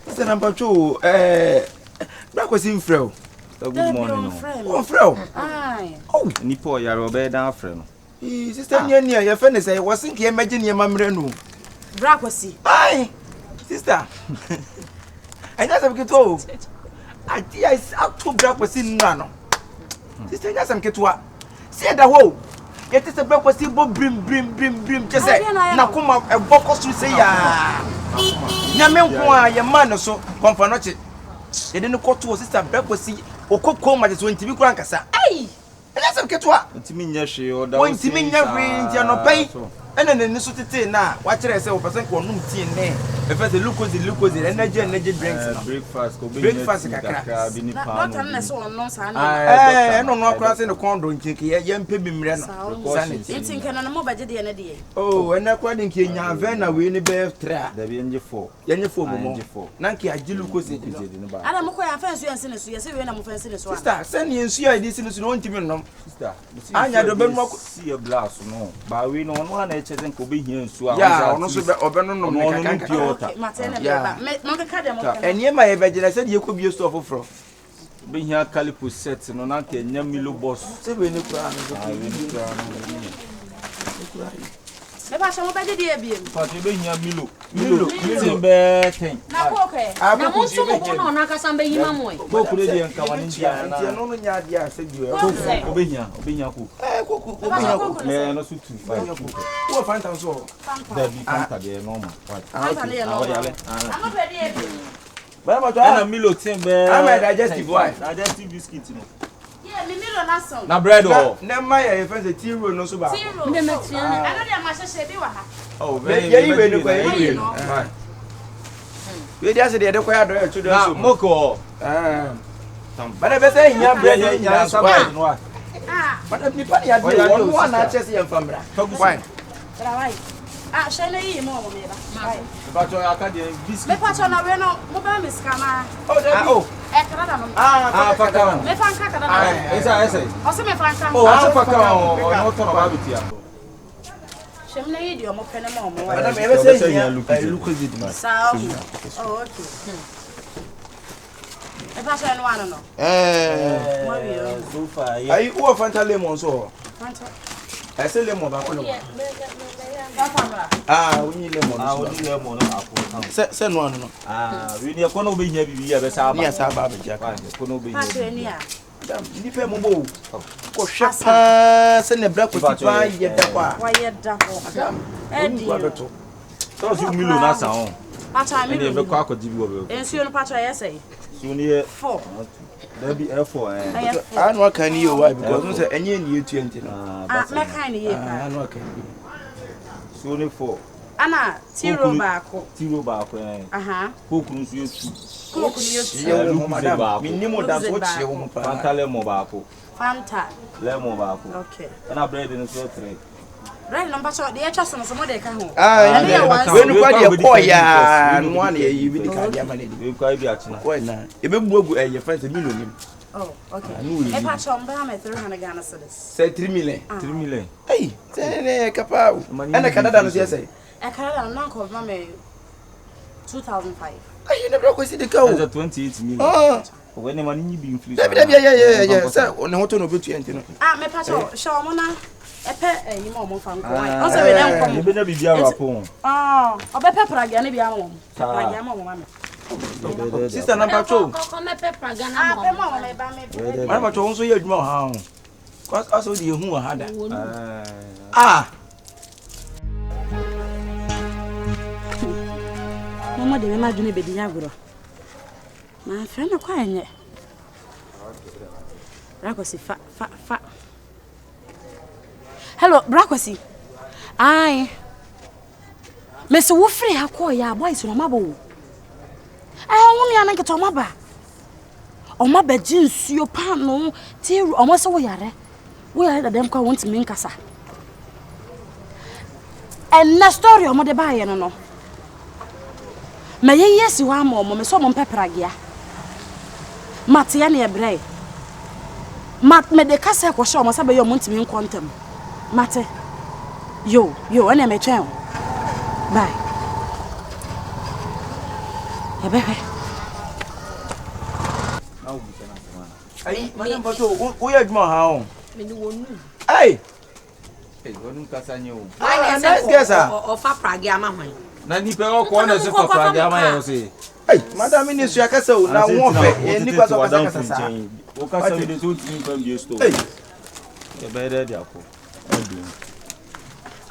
Sister Nampacho, bra kwesi mfrɛ. Good morning. Oh, frɛ. Ai. Oh, Nipo yare obey dan frɛ no. Sister nia your friend say was think imagine your mamre no. Bra kwesi. Ai. Sister. I just have to. I to bra kwesi nna no. Sister just am ketwa. See the whole. Get is a bra kwesi bo brim just say na kuma e boko so say ya. Nyame nko a ye man so Confion no che. Ye de no koto sister bra kwesi okoko ma je so ntimi kura nkasa. Ai. Just am ketwa. Ntimi nya hwe o da. Wo ntimi nya hwe ntia no pai. Ena ne so tete na wa kire say o person ko num tie ne. E fa the glucose energy drinks na. Breakfast kakra. Bi ni pa. Not unless on no sa na. No akra say no kondo nkeke ye mpe bi mre no. Sanity. Ntin kana no mo baje de na de. Oh, ena kwa de nke nya ave na we ni be 3. Da bi enje 4. Ye nye 4 mo. Na nke agi glucose di ba. Ana mo ko ya fansu yense ne so ye se we na mo fansu ne so. Sister, send yensu ya di sinu no ntimi no. Sister, anya do be mo see a glass no. Ba we no no na eche zen ko be hia nsu a. Ya, ono so be obeno no me kaka. Yeah. Mo ka dem mo. Enie ma ye be jena se de ko bi store foforo. Be hia calipo set no na ka nya milo boss. Se be ni kura no so. We ni kura no. Me ba so mo baje de ebiem. Pa te be hia milo. Be 10. Na ko ke. Na mo so ko no na ka san be yima mo. Ko kure de nka wani ntia na. No no nya dia se di ko be hia ko. Ko be hia ko. Me no so 25. Wo fanta so. Da bi fanta de normal. Fanta de normal. Amo be de ebiem. Ba ma to. Na milo 10 be. Am I digestive why? Digestive biscuit no. Na bread o. Na my your friends the tea roll no so ba. Me metia na. I know they must say be wa ha. Oh, very we no kwa. We dey say dey kwa ya do e chudo so. Moko. But be say nya bread nya so why. But ni pa ya dey one na chese yem famra. Why? Trawai. Shana yi mo me ba. But you aka dey biscuit. Me pa cho na we no mo ba miska na. Oh. Canada no. Faka. Me fanka Canada. Esa. O se me fanka. Oh, faka o no to no ba bitia. Shemna yi di o mo pene mo mo. Madam, e be say nya look good man. Sao. Oh, okay. E pa cho no ano no. So far. Ai o Fanta lemon so. Fanta. I say lemon ba ko no. We need lemon. We need lemon na ako. Say no ano no. We need ko no be nya bibi ya be sa ba. Ni sa ba be ja. Ko no be nya. Pa ni a. Ni pe mo bo. Ko hwe pa se ne bra ko ti pa ye da kwa. Wa ye da ko. Edi. So si milo na sa on. Pa cha mi. E be ko akodi bi wo be. Ensuo no pa cha ye say. So ni 4. There be F4 I know can you why because no say enye ni 20 no. Me kan ye pa. I know can. So ni 4. Ana tiro ba ko. Tiro ba ko Koku nso ye 2. Koku ni ye 2. Ye wo madam. Minimo da so che wo pa. Fanta lemon ba ko. Fanta. Lemon ba ko. Okay. Na bread nso 3. Bread no pa cho de echa so mo de ka ho. We no kwa de ko ya no one ye yi bi ka dia ma ne di. We kwa bi achina. Ko na. E be buagu e ye friends million. Oh, okay. E pa cho mba me 300 Ghana cedis. Say 3 million. 3 million. Hey, say ne kapa. Ana Canada no say say. E Canada no ko ma me 2005. Ay, you never go see the cow. That's 28 million. When the money be inflation. Yeah. Say on hoto no betu enti no. Me pa cho show mo na epe ni mo fa nko ai. O se we dem ko mo. Be na bibia rapon. Obepe pragia ne bia mo. Pragia mo ma me. Sister na patrol. Ko me pepper Ghana mo. Pe mo me ba me. Ma patrol so ye adwuma ha ho. Cause also the hu ha da. Mama de me ma dwune be di agoro. Ma fe na kwa enye. Brakosi fa. Hello, Brakosi. Ai. Me se wo free akọ ya boys no mabo. Won ya na nketo maba. O maba ji nsuo pa no ti o mo se wo yare. Wo yare da dem kwa won ti me nkasa. Na story o mo de ba ye no. Me ye yesi wa mo me so mo pepragia. Mate ya na ebrei. Mat me de kasa ko sho mo sabe yo mo ntimi nkontem. Mate. Yo, ene me twen. Bye. Ebebe. Ay, madam bato, wo ya adwuma ha ho. Me ni wonu. Ay. Wonu kasa nye o. Nice guess O fa pragia ma hwan. Na ni pe o ko na se fa pragia ma ye o se. Ay, madam ni su akasa o na wo fe, ni kwa so kasa. O kasa we de so tin pam je store. Ay. E be de dia ko.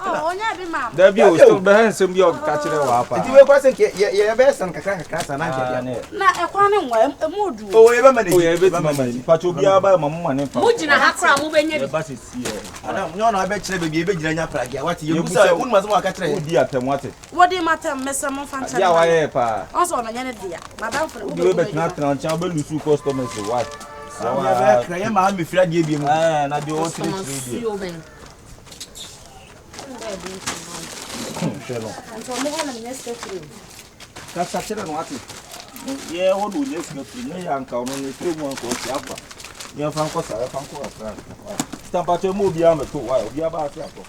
Onya bi ma. Da bi o still be handsome bi o ka kire wa pa. Ti we kwa se ye be san kakra sana je dia. Na ekwa ne nwa emudu. O ye be manage. O ye be ti manage. Pa to bi aba ma mo ne fa. Mu gina ha kra mu benya bi. Ba se si e. Madam, nyo na be kire be bi e be gina nya pragia. Wati ye busa unu maso aka kire. O di atem wate. Wodi matem mese mo fancha. Ya wa ye pa. Onso na nyane dia. Madam for. O bi be tna tna chan be lusu customers what. Ya be kire ye ma me fira die bi mu. Na de o 3 die. Então, mo wana nyese free. Ka sa kire no ate. Ye wo do nyese free ne ya nka no ne free mu anko ti afa. Ye fa nko sa fa nko afra. Stampa to mo bi am to wa obi aba afi akọ.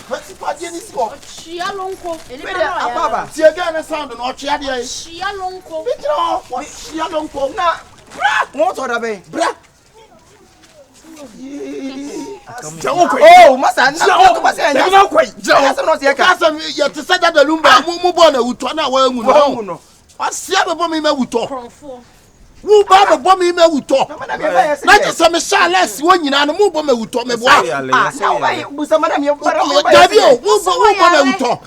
What's the party in this walk? Chia lonko. Ababa. See again a sound no chia dey. Chia lonko. What chia lonko na? Bra, what order be? Bra. Oh, masa na masa na. Na kwai. Asa no se ka. Asa ye te saja da lumba mu bo na wuto na wa hu no. Asia be bo me ma wuto. Wo ba me bo me wuto. Na je se me sha less wo nyina no mu bo me wuto me bo. Busa madam ye Dabi o, wo bo me wuto.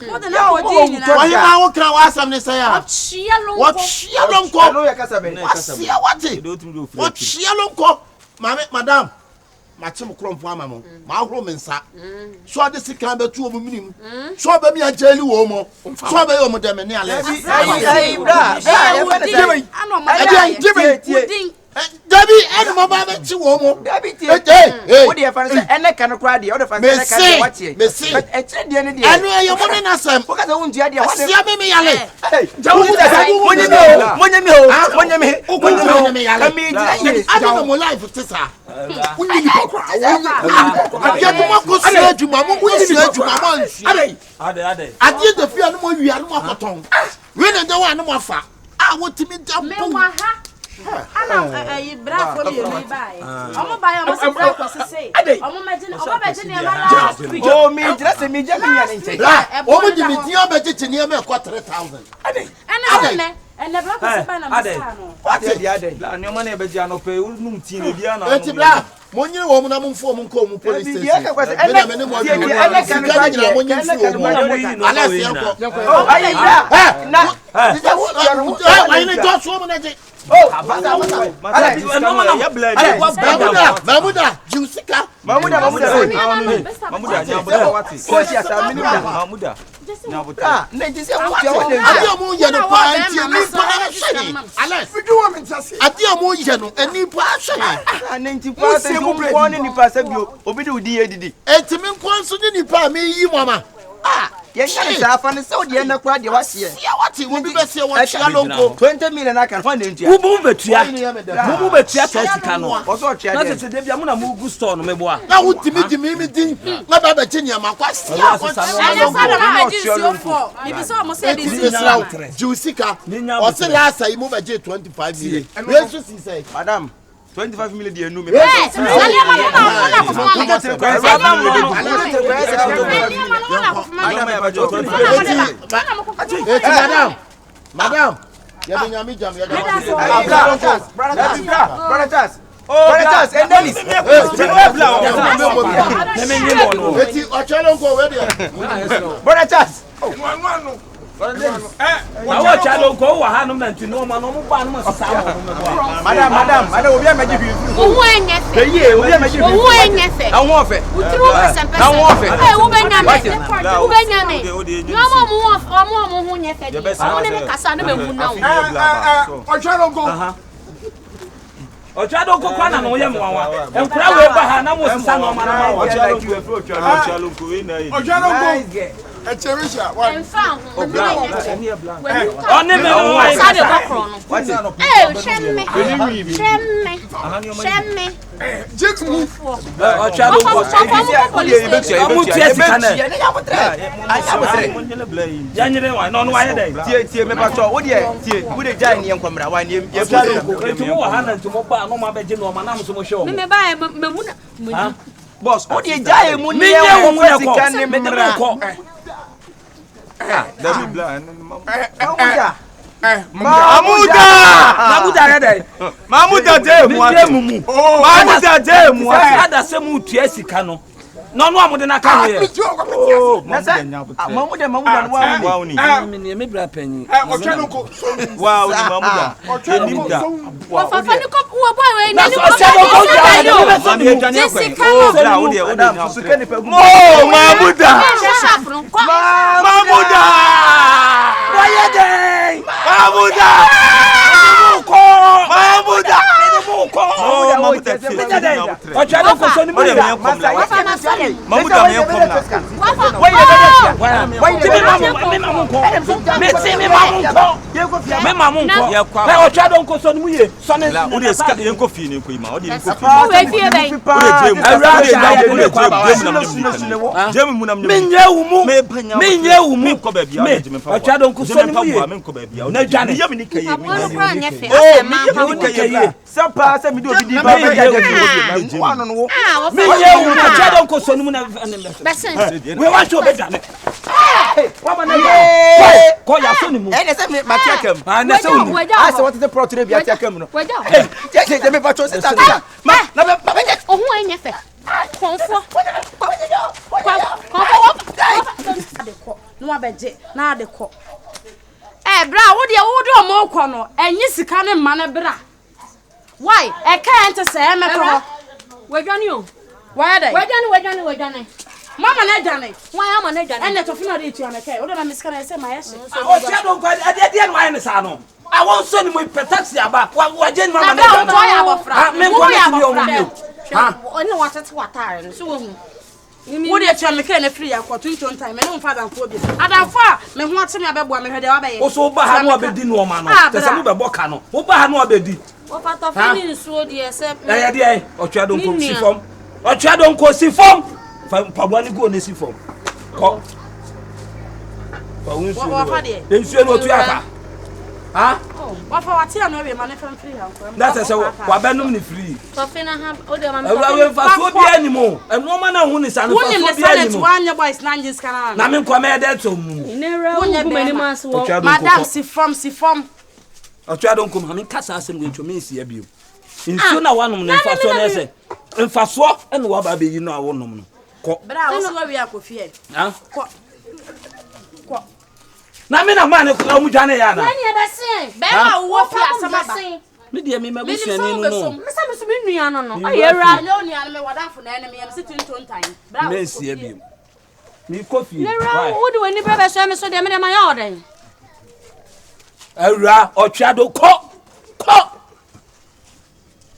Wo ye ma wo kra wa asam ne say a. What shialonko. No ya kasa be. Asia wati. What shialonko. Madam. Machim kromfo amamo. Ma horo me nsa. So de sika be tu o mu minim. So be mi ajeli wo mo. So be yo mo de me ne ale. Dabi ene mo ba be ti wo mo. Dabi ti. Wo de fa say ene kan kra de, wo de fa say ene kan de watie. But e che de ne de. Anu ye mo ne nasem. Wo ka say won dia de, wo de. Asia me yale. Jawu de say monye me yale. Kami di. Anu mo life tisa. Wunyi ni kokra. Abia to mo ko sia adwuma mo ko sia adwuma mo ansia. Ade. Ade de fi anu mo wi anu mo koton. We ne de wa anu mo afa. Ah wo timi da po. Ana bra for you buy. Omo buy omo se bra ko se. Omo imagine e mala. Oh me dress me je me yan nche. Omo di me ti obeje ni e me ko 3000. Ade. And the black is a man. What is the other? No money, but you are not paying. No tea, Eti bla, monye wo mu na mu mfo mu nko mu police station. Ena me ne mo bi. Ena kan ba je monye mfo mu. Ala se yanko. Oh, ayi bla. Na. Disa wo yaro. Ayi ne jo so mu na je. Oh, basa. Ala ya bla. Mamuda, Jusika. Mamuda. Nyabuda wati. Ko si asa mini Mamuda. Nyabuda. Na disa wo je wo. Adi omo ye no pa anti mi pa hwe. Ala. Fidu wo me ntase. Adi omo ye no ani pa hwe. Na nti pa se mu ko ni pa se bio. Obi de odi edidi. Enti mi nko nso ni pa me yi mama. Yen kan sa fa ne se odi na kwa de wasie. Sia wati wo bi be se wo chia lonko. 20 million aka fa na ntia. Wo bu betua. Wo betua ta sika no. O so tia de. Na se de bia mo na mo gu store no me boa. Na wo timi din. Na ba ba che ni ama kwa sia ko. Anya fa na ma ji si ofo. Ni bi so mo se di si. Jusika. O se la sai mo ba je 25 million. Yesu si say. Madam 25 million de enu me. Madam. Ya be nyami jam ya da. Brother Charles. And then it's Eti ochalonko we there. Brother Charles. Na wo chalo ko wa hanu na ntino ma no mo ba no so sa mo. Madam, obi amaji bi. Owo enyefe. Ye, obi amaji bi. Owo enyefe. Awon ofe. Utiro percent. Awon ofe. Wo benyame. Wo benyame. No mo hu nyefe. Awon ne kasa na mehu na wo. Ochalonko. Ochado ko kwana no ye mwawa. Enkura we ba ha na mo sisa no ma na ma. Ochalonko we na yi. Ochalonko. Echerisha wa. Enfa hu. Oni me o wa. Sa de kokro no. Shemme. Jitu. Ochado ko. Amu tie sika na. Ya nyire wa no wa ye dai. Tie me pa to. Wo de jai ni enkwamra wa ni ye. Etumo wa ha na ntumo ba no ma beje no ma na so mo hwe o. Me ba me mu na. Boss, wo de jai mu ni ye wo mu na sika ni me de ko. Dabi bla. Mamuda ya dai. Mamuda de mu. Mamuda de mu. Ada se mu tua sika no. No no amude na ka ye. Oh, Mamuda no wa ni. Me bra panyi. Ochalonko. Wow, Mamuda. Enimda. Fa ni ko wo boy we Na so Ochalonko ja no. Sika no. Wo de suka ni pe. Mamuda. Mamuda. Why dey? Mamuda. Mamuda. Ochalonko so ni mo. We want to be done. Wama na ko ya so ni mu. Eh, say me matiakam. Ah, na say uni. I say what is the pro today be atiakam no. Je me patrol sister. Ma, na be Ohu enye fe. Konfo. No abeje na adekọ. Bra wo de wo do mo kọ no enyi sika ne ma ne bra. Why? E ka ente se me ko. Wedwane o. Why dey? Wedwane. Mama na dwane. Why am na dwane? Ene to fina de tu aneke. Wo do na misika na se ma ye se. O tia don kwa de no aye ne sa no. I want so ni mo taxi aba. Wa je mama na dwane. Na ya bofra. Me ko na bi o mo. Ha? Oni watete watare no so wo hu. Wo de tia me ka na free akọ tunton time. Me no fa danfo bi. Adanfo a me ho ate me abebo me hwede wa be ye. O so ba ha no abedi no ma no. Te se mo be boka no. Wo ba ha no abedi. Wo fato fini nsuo de se. Ya de o twa don ko si fom. O twa don ko si fom. Fa pabwani go ne si fom. Ko. Fa won su. Wo fa de. Den su no tu aka. Ha? Wo fa wate na we ma ne fa free ha. That say wa benum ni free. So fina ha o de ma me. Awurama fa so bi animo. Eno ma na hu ni sa no fa so bi animo. Wanya boys na nje skana. Na me nkwa me de to mu. Nera wo gumani mas wo. Madam si from. O twa don ko ma me kasa asem we ntwe me si abiem. Nsuo na wanom ne mfa so na ese. Mfa so ene wa ba be yi no awonom no. Ko. Bra wo so wi akofie. Ha? Ko. Na me na ma ne ko mu dwane ya na. Nani e be sin. Be ma wo fi asama ba. Me de me mabusuani no no. Me se me nua no no. Ayera. Le oni an me wadafo na ene me yam sitin tontan. Bra. Me si abiem. Me kofi. Nera wo de wani bebe so me so de me de ma ya odan. Awura o twa do ko.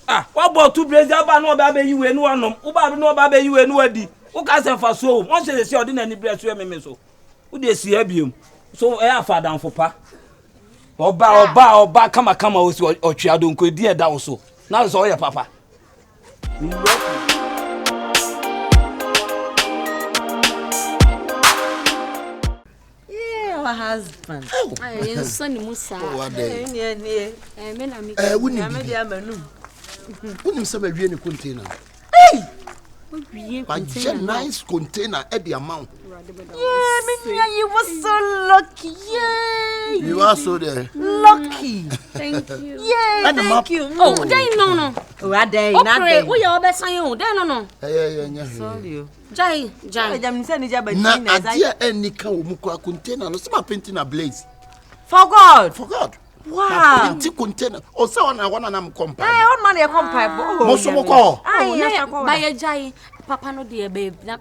Ah, what about two brains aba no ba be yi we no anom. Wo ba no ba be yi we no adi. Wo ka se fa so. Mo se se odi na ni bre so me so. Wo de si abiem. So e afa dan fo pa. Oba kama o si otwa do nko di e da wo so. Na so ye papa. Yeah, my husband. Ay, son ni Musa. Me na mi. Woni se ma wie ni container. Wie container. Nice container e the amount. Yeah, you were so lucky. Yeah. You are so there. Lucky. Thank you. Yeah, thank you. Oh, then no. Oh, I day, not day. We are best on you. Then no. Yeah. Sorry. Jai. Na adia eni ka wo mu kwa container no se ma painting a blaze. For God. Wow. Painting container. O se wana na mkompa. On man e kompa. Mo so mo ko. By Jai. Papa no dear babe. Me.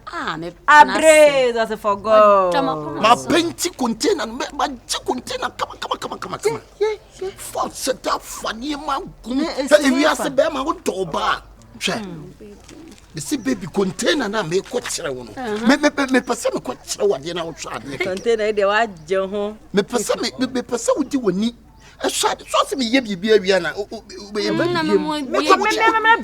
Abre, that's for God. Ma painting container, ma container. Come. Yeah. For set up funny man. If you ask be ma go to ba. Che. Me see baby container na me ko kire wo no. Me pese me ko kire wo de na wo twa de. Container de wa je ho. Me pese wo di woni. So se me ye bibia wi na.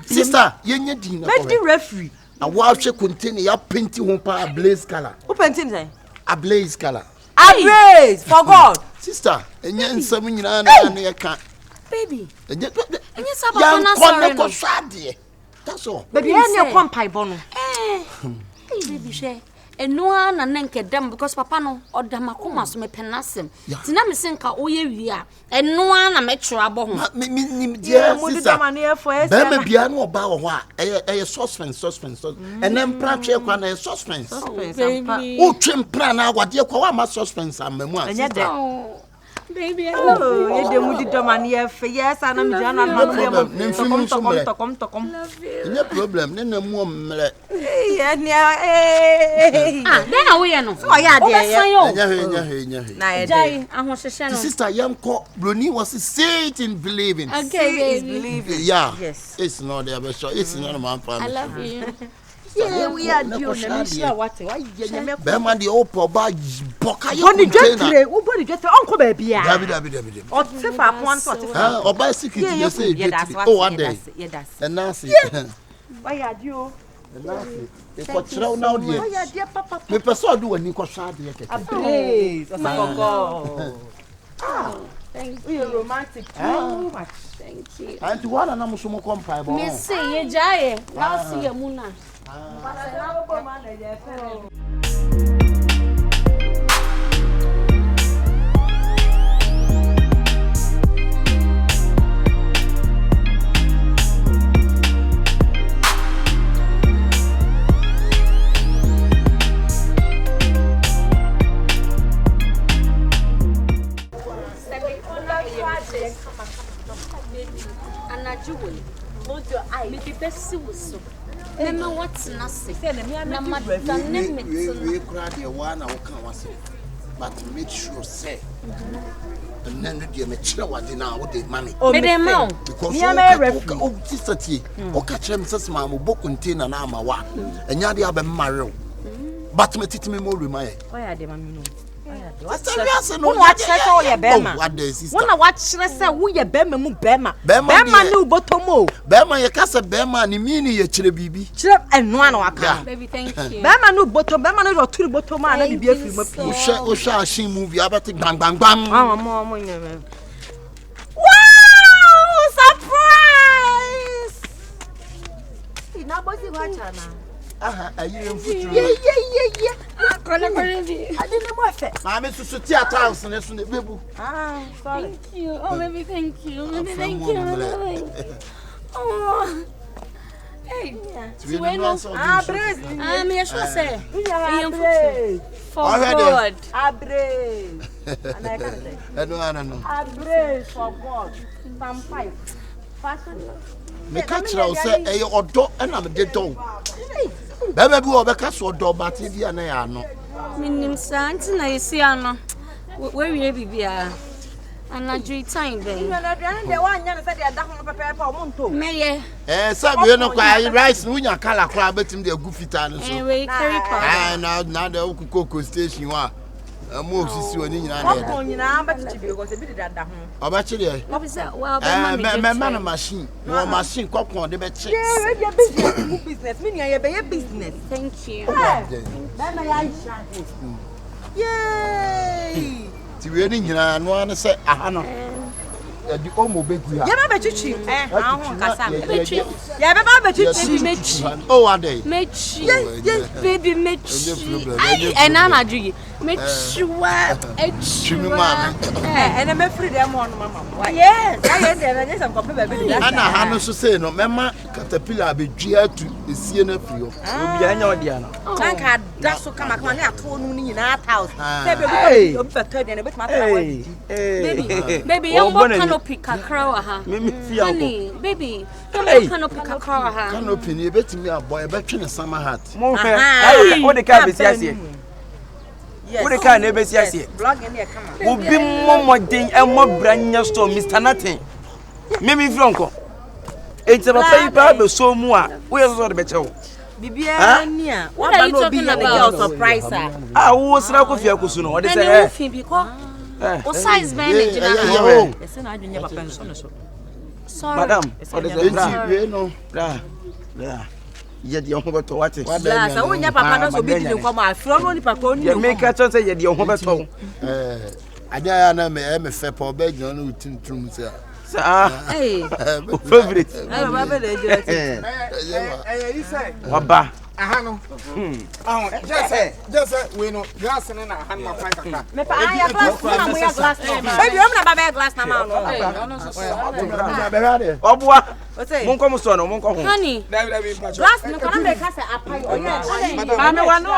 Sister, ye nya din na. Me di referee. A wash container ya painting one pa blaze color. Who painting say? A blaze color. A blaze for God. Sister, enye nsam nyina na ya ka. Baby. Enye saba na sorry. Ko swade. That's all. Baby, any kwampai bono. Hey, baby she. Enoa na nenke dem because papa no odamakoma so me penasem. Tina me senka oye wi a. Enoa na me twabo ho. Me dear sister. Be me bia no oba wo ho a. Eye suspense. Enem pra twe kwa na suspense. O twem pra na wade kwa wa ma suspense amamu a. Enye de. Baby, you de mudi domani fe yes ana mi jana na tokom. No problem. Ne mu omle. Then we no. So ya de. Enya. Na Jai ahohwehwe no. Sister Yamko Bruni was saying in believing. Okay, believing. Yeah. Yes. It's not there, but sure. It's not man family. I love you. Yeah, we are doing what? Why you Bema the opo ba boka you container. Body get uncle baby. David. Or sefa one sort of. Oba secret you say. Oh, one day. Yeah, that's. And Nancy. Why are you? Nancy. If what throw now dear. Why are dear papa? Me person do when you ko shade yake. Please. Thank you. You're romantic too much. Thank you. And to one na musumo kompa bo. Me say ye Jai. Now see ye muna. Anajuwe. Me the best so. Mema what's nasi. Na madane me. We cry the one I can was. But make sure say. And then you make sure what dinner with the money. Because oh sister T. O catch them says mamma book container na ma and yadi have a marrow. But me titi me more remind. Why are they mammy? What's the no watch all your bema? What the sister? Wanna watch who your bema mu bema? Bema no botomo. Bema ya kasa bema ni mini ye chire bibi. Chire and one waka. Baby, thank you. Bema no bottom, bema no two bottom man na be free mo. Osha shin movie abati bang bang bang. Mama wow! Surprise! Ina bosi wacha na. Ayi mfutu. Yeah. Kola baby. I didn't want it. Mama susu theater house na so na bebu. Sorry. Thank you. Oh, baby, thank you. Baby, thank you. Oh. Hey. Abres. Me sure say. Abres. For God. Abres. No. Abres for God. Pam 5. Fashion. Me catch you say e odo na me de don. Baba bi obeka so odo but e bia na ya no. Minim sa anti na yesi ano. We wie bibia. Anadri time ben. Na aduane de wa nya na say de da ho pepe o mo nto. Meye. Sabe no kwa rice no nya kala kwa betim de gu fita no so. We carry power. Na de ukoko station wa. Mo sisi oni nyina na. Ko nyina ba chichi bi go se bi de da ho. Oba chire. Well, man machine. No machine kokon de be che. Yeah, business. Me nya ye be business. Thank you. Bema ya isha. Yay! Ti we ni nyina no an se aha no. Di omo begu ya. Ye ba be chichi. Ahun kasa. Mechi. Ye ba be chichi. Mechi. Oh, are they? Mechi. Yes, baby, mechi. And Anadri. Mechi wa. And me free them on mama. Yes. I dey some copy baby. Ana ha no so say no mema caterpillar be dua tu esie na free o. Obi anya odi ana. Tanka da so kama kama na ato no ni na 1000. Say baby obi beto dey na bet ma tara wa. Baby, young canopy kakra wa ha. Honey, baby, young canopy kakra wa ha. Canopy ni betimi aboy e betwe ne summer hat. Mo hwe. Wo de ka besi asie. Wo de ka na besi asie. Blog in there come. Obi momodin e mo branya store Mr. Nothing. Me fronko. Enti papa yi pa be so mu a wo ye so de be chewo. Bibia ni a what are you talking about? Surprise wo sira ko fia kusu no wo de say o size ben e jina ha. Ese na adwenya papa nso no so. Sorry. Madam, enti we no. Da. Ye de ho beto wate. La sa wonya papa no so bi di nko ma afro no ni papa oni. Ye make a chance ye de ho beto. Ade ya na me fe pa oba gina no tintum se. Favorite. Baba de you say. Waba. Aha no. Just we no glass na hand ma find kaka. Me pa ya glass na mo ya glass na. Baby, o na baba glass na ma no. Obua. Mon ko mo so no, mon ko ho. Honey. Glass no kana me ka say apai o ya. Ba me wa no.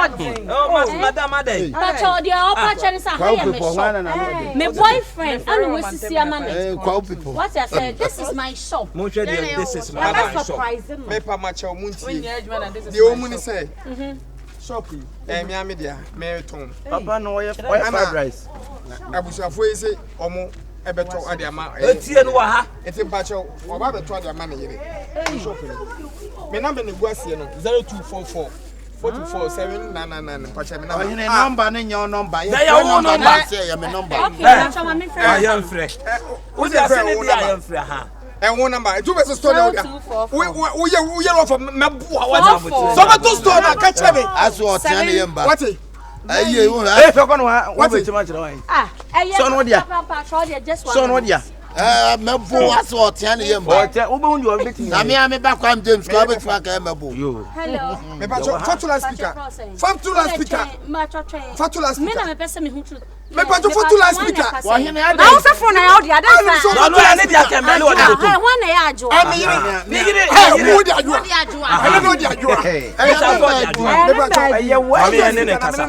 Madam ade. Pacho dia o pacho ni sa ha me. Me boyfriend, I know we see ama me. What I said, this is my shop. Mon hwe dia this is my shop. Me pa ma che o muntie. The o muni say. Shop me media me ton. Papa no we fried rice. Abusuafo yi say omo ebeto ade ama. Etie no wa ha. Eti pacho oba beto ade ama ne yire. Shop me. Me number ne guasie no 0244 42799 pacho me number. Your number ne your number. Your number say your number. Okay, pacho ma me friend. I am free. Who dey say ne I am free ha. And one number, 2 versus store now. We for Mabua. So, but 2 store now, catch me. As what Yamba. What? Hey, what is too much? Son, what dear? Son, what dear? Mabu, as what Yamba. Obo, you are making. I mean, back on James Corbett, Mabu. You. Hello. Fatula speaker. Fatula speaker. Fatula speaker. Me na me pese me hu Me pato photo last speaker. Wa hene ya. Na wo se phone na ya odi ada sa. No ya ne dia kemele o de to. Eh wan na ya ajo. Me gire. Wo di ajo. Ele no di ajo. Me pato ye wa me ne ne kasa.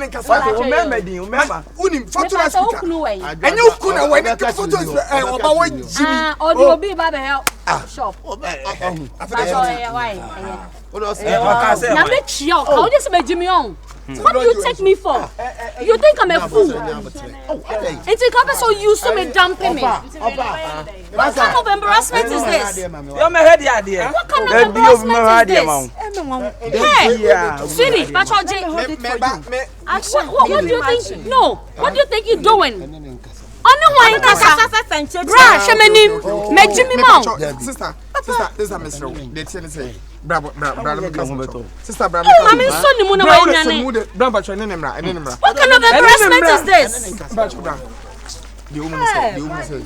O member din, o member. Unim photo last speaker. Enye uku na we ne photo oba wo jimi. Odi obi ba be help. Shop. Na me chia. How this be Jimmy on? What do you take me for? You think I'm a fool? It's a couple so used to me dumping me. What kind of embarrassment is this? You me head the idea. What kind of embarrassment is this? Hey, sweetie, what do you think? No, what do you think you're doing? Only one kasa. Bra, shemeni, me Jimmy Mom. Sister, this is Miss Rowe. They say bravo, sister, bravo. Oh, I'm in Sunny Muna. What kind of embarrassment is this? The woman said,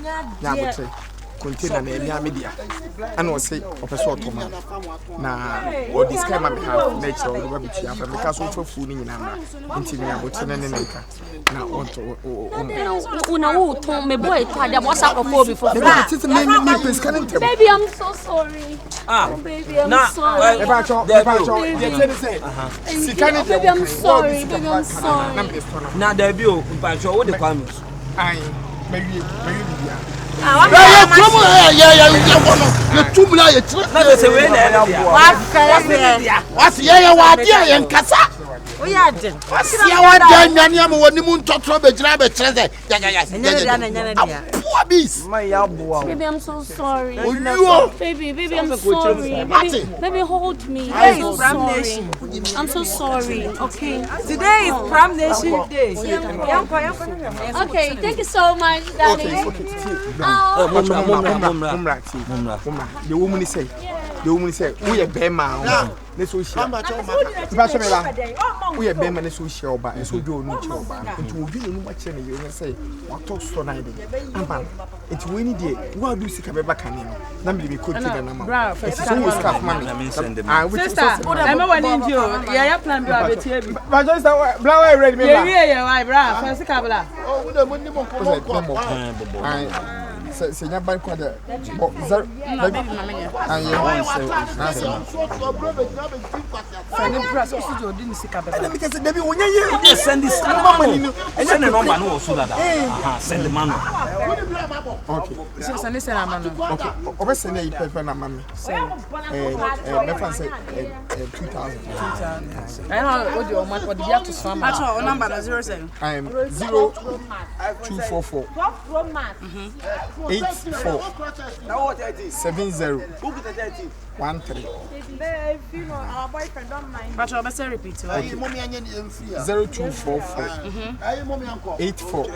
container na media and was say opeso toma na o describe my behalf nature o ba bitu afa me ka so fafu ni nyina ma nti me abote na nka na on to una wo ton me boy to ade bo sa kofo bi for me pes kan ntem baby I'm so sorry baby I'm sorry baby I'm sorry na da bi o mpacho wo de kwam ai me bibia Baby, I'm so sorry. Baby, I'm sorry. Baby, hold me. I'm so sorry. Okay. Today is Pram Nation Day. Okay, thank you so much, darling. The woman say, we are Bema. Let's we share. We are Bema, let's we share, and so do no choba. It will be no much any you say, what talks so night. It's winning day. What do you see about Canning? Number be could take a number. It's always tough money. Sister, I'm a one in you. Yeah, plan to have it here. But just a blower ready. Yeah, my bra, fancy cabla. Oh, the money more. C'est bien pas quoi de bon ça send this send the number no so that send the man okay send this man okay over send the paper na mama me fan say 2000 I know what you want what you have to sum at number 07 I am 0244 84 70 13 our boyfriend don't mind but I better repeat 0244 84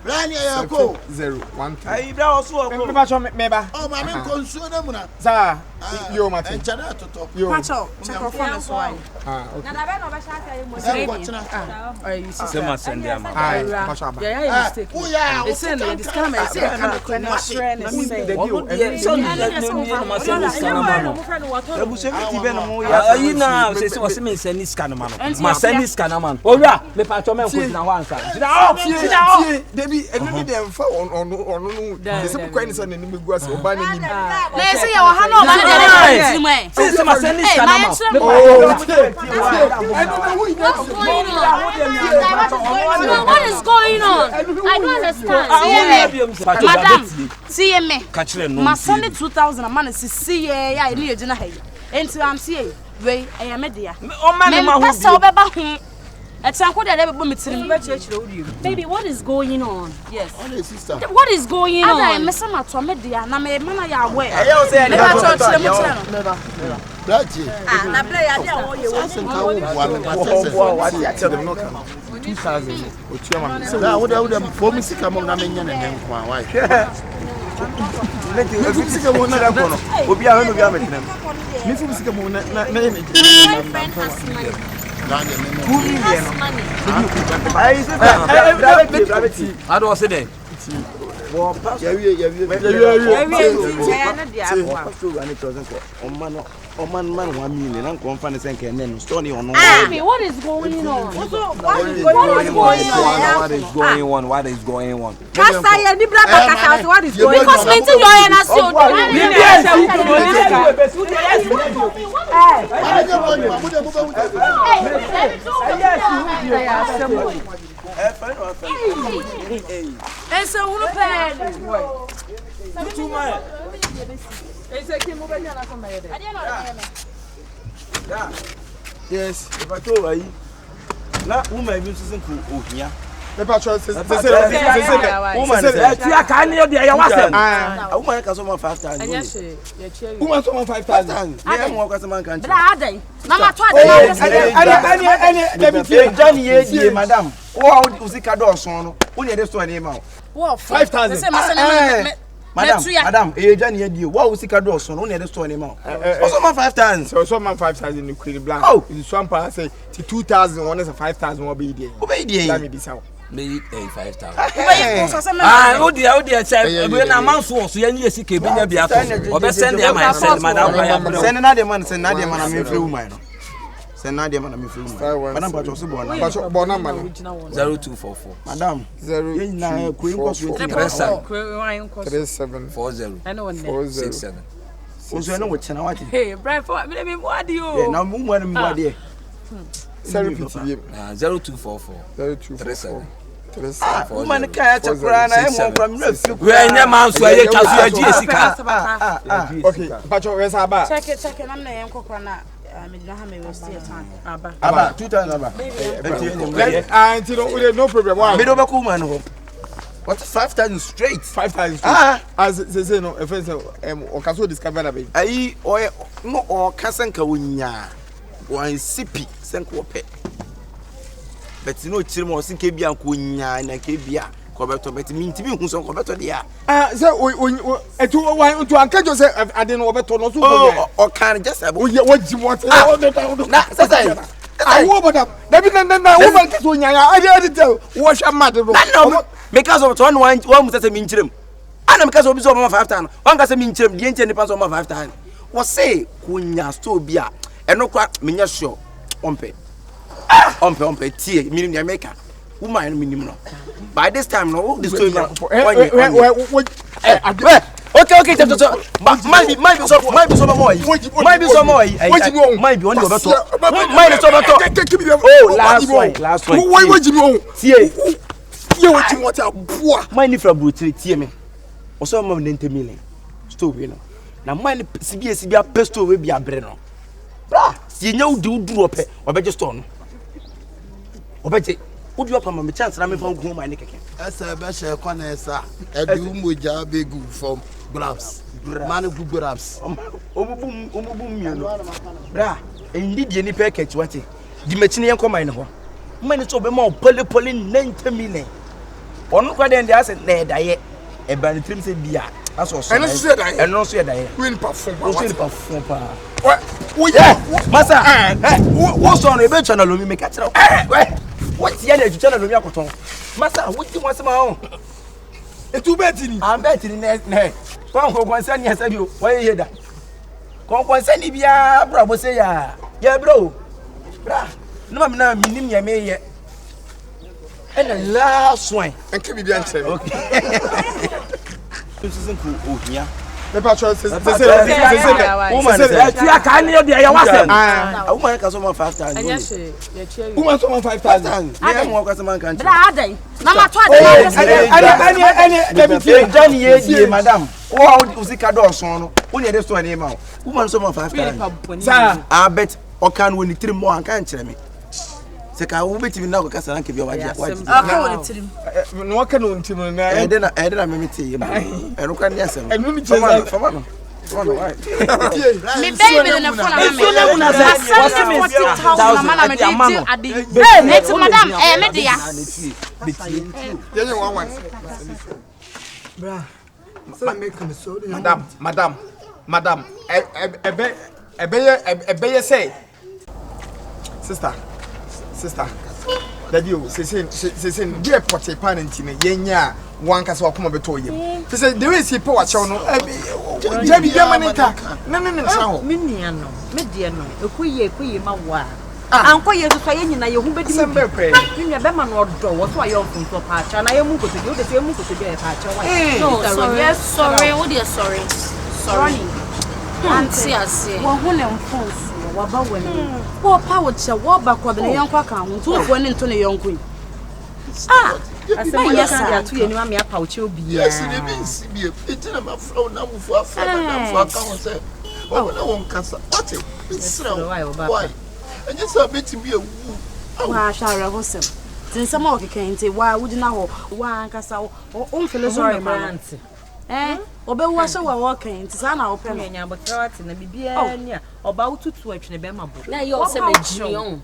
013 ai bra oso me ba cho meba oh ma me konsuo na mu na za yo mate enchana toto yo pacho microphone so why na da be no be sha say mo you see ma send am ai pacho aba yeah mistake they say no this camera say can not share and say so no ma send this camera no ebu se ti be no mo ya ayi na se se me send this camera no ma send this camera no owura me pacho me ko na ho ansa sit down Debbie, and you didn't fall on the simple question and then we go as Obama. Let's see your hand over since my son is what is going on? I don't understand. Madam, see me. My son is 2000 a man see yeah, I need to hey. Into I'm seeing. Wait, I am a dear. Oh man, baby, what is going on? Yes. Oh, sister. What is going on? I miss my tomedia. Na me mana ya we. Never. Na play idea wo ye wo. 2000. Na wo da for me sika mo na menya na nkwa why. Me sika mo na da kono. Obi a no bi a metina. Me sika mo na ye me. My friend has money. I don't say that. Yes, if I told you, now who may be using Ohia? The patrol says, woman, I woman can someone 5,000. Woman, someone 5,000. I am more customer country. Johnny, madam. Oh, Uzika son. Only this one name out. 5,000. Madam, Johnny, what Uzika son? Only this one name out. Also, 5,000. So, someone 5,000 in Queen Blanc. Oh, in Swampa, say 2,000, one is a 5,000 will be there. Let me be so. Maybe 5,000. Oh dear, sir. When a man was so any sick, be near Biafra. Or send them myself, madam. Send another man, send Nadia man, I'm in flu, man. Send Nadia man, I'm in flu. Madam, but also born 0244. Madam, 3740. I know 67. Also, I know what's now. Hey, Brian, what do you? Now, more dear. 0244. 37. Woman can't cry. I'm from rescue. When your man so I can see Jessica. Okay, Patrol, where's Abba? Check it. I'm not even coconut. I mean, don't have me waste your time. Abba, 2,000 Abba. No problem. Why? Middle back woman. What 5,000 straight? 5,000 straight. As they say, no, if it's or can discover a bit. I or Casanka Winya. One sippy, Sanko pet. But you know, Chimo, Sinkabia, and Kunya, and Kabia, Coberto, but mean to be who's on Coberto, dear. So, to encourage yourself, I didn't know about Tono or can just have what you want. I want them. Woman, I didn't tell. Wash a matter. Because of one was a minchim. And because of my 5 times. One got a minchim, the ancient pass on my 5 times. Was say, Kunya, still beer. And no crack, me sure. Ompe, tea, meaning the maker. Woman, minimum. By this time, no, this story. Okay, might be some more. Might be some more. Might be only over. Might be oh, last one. Why would you know? You want a poor. Mine from Brutry, tea me. Or some of 90 million. Still, you know. Now, mine CBS pesto will be a breno. You know, do up or better stone. Or better, would you up on my chance? I'm from home, my neck. As a best corner, sir. A doom with a big from grabs. Man of grabs. Bra, indeed, any package, what it? The machine come in. Mine is over more poly 90 million. Or not quite in the asset there, diet. A band trim said, dear. That's what I said. And no said I will perform. What? Massa, what's on a bench and aluminium catch out? What's the other channel of Yakoton? Massa, what do you want my own? A 2 betting. I'm betting in that. Come on, son, yes, I do. Why you hear that? Come on, send it, yeah, bro, say, yeah, bro. No, I'm not meaning ya may yet. And the last one, and can be the answer. Okay. This isn't cool, yeah. The patrol says, woman, a woman can someone 5,000. Woman, someone 5,000. I am more customer country. Johnny, madam. Oh, Uzika Dawson. Only this one name out. Woman, someone 5,000. Sir, I bet or can win 3 more and can't tell me. I will be now because I can't give you what no can on Tim and then I may tell you. I don't can yes. And let me tell you for one. Me baby in the phone. Madam, say, sister. Daddy, say, dear Potty Panentine, Yenya, one cast or come over to you. She said, there is a poor channel. Jabby Yamanita. No, Miniano, Mediano, a queer mawa. Uncle, you're saying na you who be December pray. You have Beman or door, what why you're from for patch, and I am moving to do the same move to get a patch. No, sorry, oh dear, sorry. Auntie, I say, well, when I'm false, what about when? What power shall walk backward the young quacker, who went into the young queen? I said, yes, I are 2 and 1 year pouch. Yes, it means it's in a flow now for a friend. Oh, no one can say, what it's why? And just a bit to be a woo. I shall have some. Since some more came to why would you know one castle or unfilly sorry, man. Obe was so walking to Sana open but in the BBN about to switch in the Bema book. Now you're saying,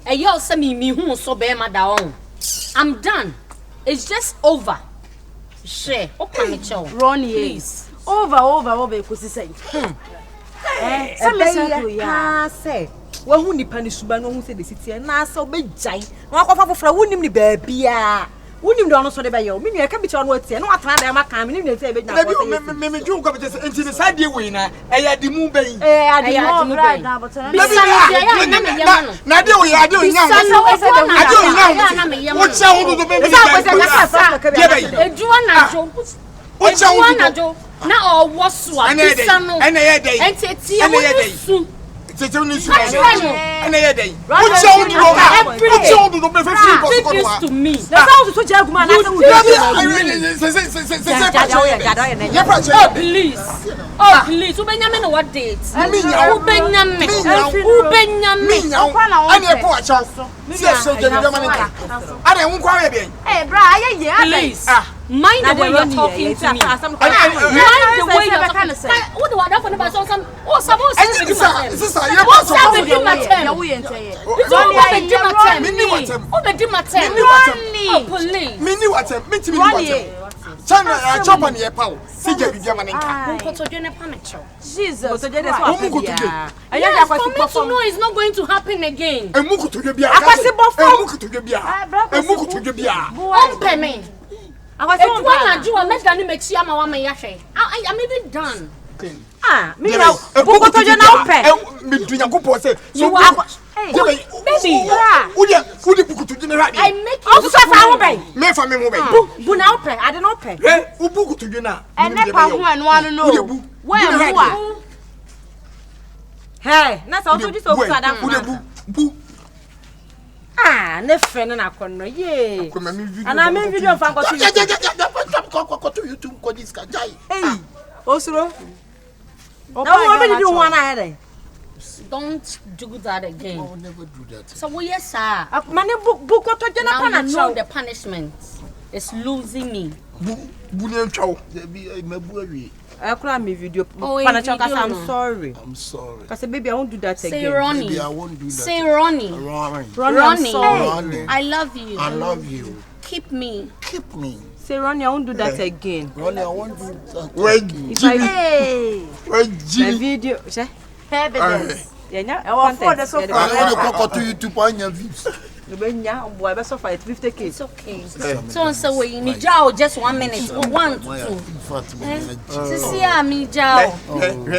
and you're saying me who so Bema down. I'm done. It's just over. Share, open it, Ronnie, please. Over, because he's saying, say, well, who nipa ni suba no hu se de sitie na asa obejai na akwafa fofra wonim ni baabia wonim de ono so de bayo me nua ka bi che ono atie na watana de ma kan me ni ntia be na ko me ju ko be se enti ne sade we na eya di mu ben adimu right na but na de we ade o nya wo cha wo do be ejuwa na jo wo cha wo do na o wo so a bisa no enti tie wo Tete ni su ene ye dey what you do be free to me na sound to jagu ma na please ubenya me what date ubenya me ani e po acha si so je de manika ani hu kwa we bien bra aye please mind the way you're talking to me mind the way you're talking to me what do I do for the some oh suppose it's not going to happen again. I'm even done. Me now, Bokoto je na ope. Me do Yankopon say, you are baby. Udi Bokoto je na radi. I make you so fa wo ben. Me fa me mo ben. Bu na ope, I don't ope. Bokoto je na. Ene pa ho anu anu no. Where mo hey, na so so so sada. Bu. Ne friend na konno ye. Ana me video fa ko to YouTube ko this guy. Hey. Osuro. Now what did you want to hear? Don't do that again. I will never do that. So yes, sir. Mane book to Now you know the punishment is losing me. Bullion chow. I call me video. I'm sorry. Cause baby, I won't do that again. Say Ronnie. Baby, I won't do that. Say Ronnie. Ronnie. I love you. I love you. Keep me. Keep me. Say Ronnie, I won't do that again. Ronnie, I won't do that. The video. Evidence. Yeah, I want for the sofa. I want to YouTube on your views. Boy, best of 50K. It's okay. So we need just 1 minute. 1 to 2. See me Jao.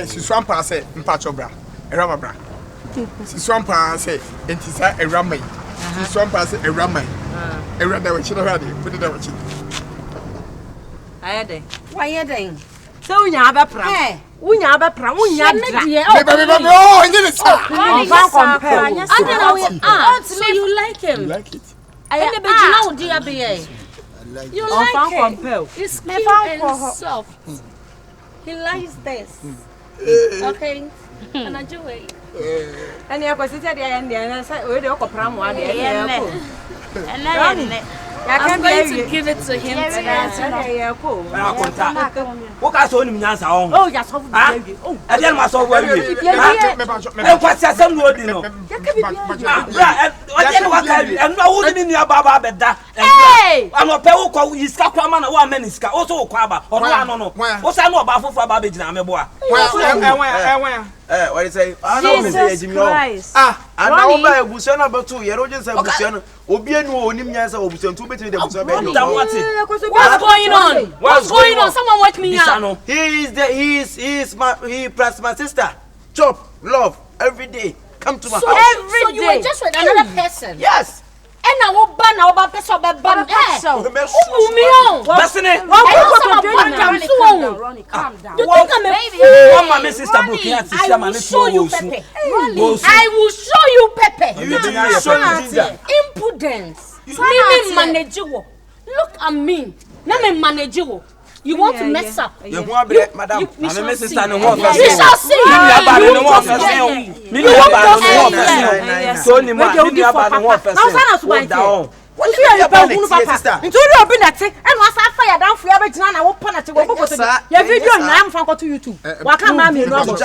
Si swampa say mpacho bra. Erama bra. Si swampa say entisa erama. Si swampa say erama. Erada we chino hade. Put it down. Ayade. Why are so unya abapra. Unya abapra, unya dra. Oh, you so you like him? You like it? You like it? It's cute and soft. He likes this. Okay? And I do it. And you consider the end and say, we don't comprehend what I'm going to give it to him today. What I saw him Nyansa on. Oh, yes, oh, I didn't myself. Ode wa kai eno wo ni nua baba beda. Ano pe wo kwa iska kwa ma na wo amani iska. O so wo kwa ba. Ono ano no. Wo sa no oba fofu aba be gina me bo a. What you say? Jesus Christ. And now by Busan about 2 years old, Busan, Obiano, Nimias, or Busan, 2 between the Busan. What's going on? What's going on? Someone watch me now. He plus my sister. Chop, love, every day. Come to my house. So you were just with another person? Yes. And I will ban our person by ban. Ronnie, calm down. You think I'm a fool? My sister, I will show you Pepe. I will show you Pepe. Impudence. Me manageable. Look at me. Now me manageable. You want to mess up? You want to madam? I'm a sister. No more. We shall see. You won't go so ni ma ni aba no first. Down. What you are about papa? Into you open that and was fire down for every time I will punish you. Your video now from to YouTube. What can I mean? Hello.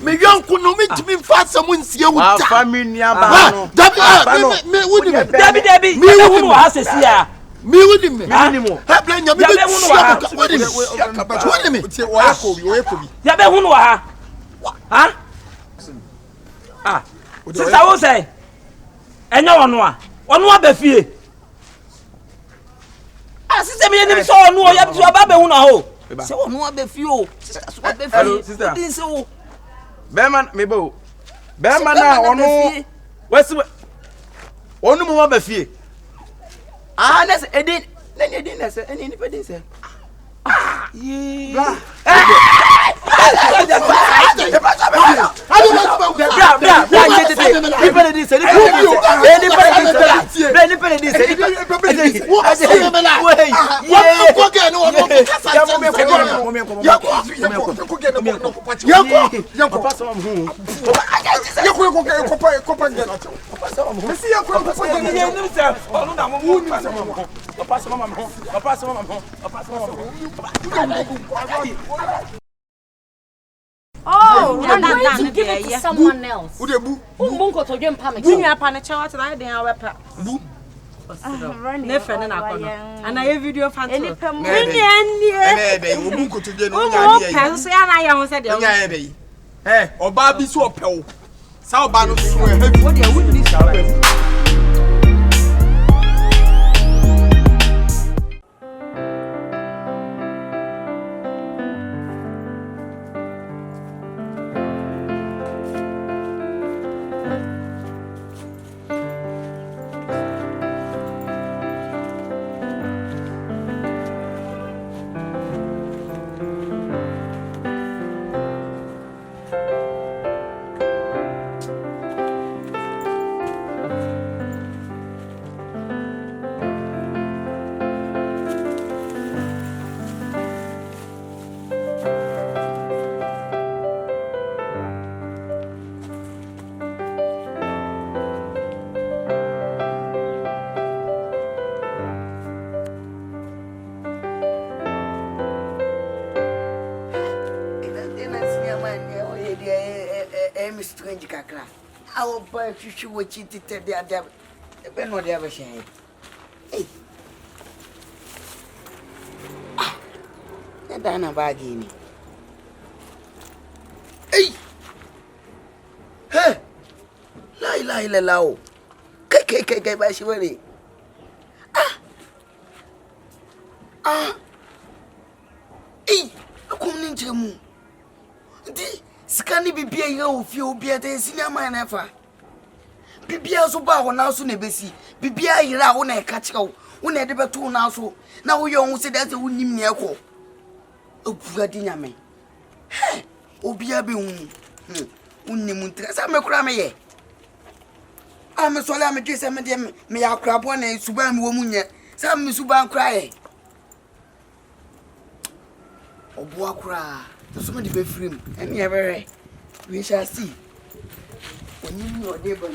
Me yanko no me timi fa samu nsie wuta. Family Dabi. Me hu ha sesia. Me wudi me. Ha bla nya me be wudi me. Ya be hu no ha. Ha? Sister wo say? Enya wono a. Wono aba fie. Sister me ni so wono o ya bi aba be hu no ho. Se wono aba fie o. Sister so aba fie. Sister. Din se o. Beman me bo. Beman na wono. Wesi wono mo aba fie. Na se edin na se eni ni pedin se. Ye. Oh, I'm going to give it to someone else. Who Mungo to jump panic? You are panic. I didn't have a pet. Never and I have video fan. Any Hey, Oba bi so opel. Sa Oba no so strange kakra. I will buy you what you did the other. Ben what ever say. Hey. And then a baggy. Hey. Hey. Lie, lao. K by Shiveri. Hey. Come into mu. Skani bibia ye ofie obia de senior man efa bibia so ba ho na so na besi bibia yira wo na e ka kire wo na e de beto na so na wo ye ho se da se wonim ne ekọ obuga di nyame he obia be hu wonim ntra sa me kura me ye I'm sorry, I'm just a medium. Me, I crab one and Suban woman yet. Some Suban cry. Oh, boy, cry. There's somebody be free. And never. We shall see. When you know, dear boy.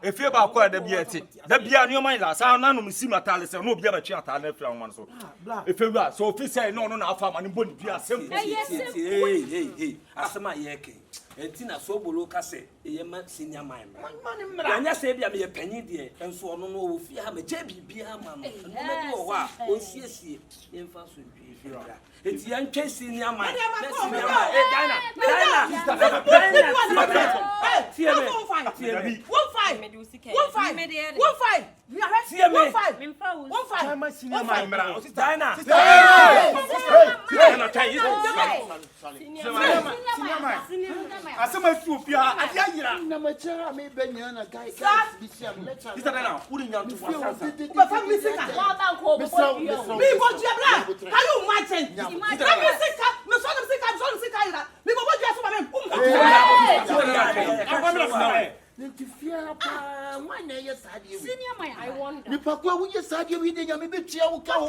If you about quite the beer, your mind, I sound none of see my talents and no beer at your talent from one. So if you are so if you say no, farm and body be a simple. Hey, as my yaki. And Tina Sobolo Casse, a man senior mine. And I say, I be a penny dear, and so on. No, if you have a jabby beer, man, oh, yes, infants will be. It's young chasing your mind. I wonder. Nipakwa wuye sadia wi de nyame betia wo ka ho.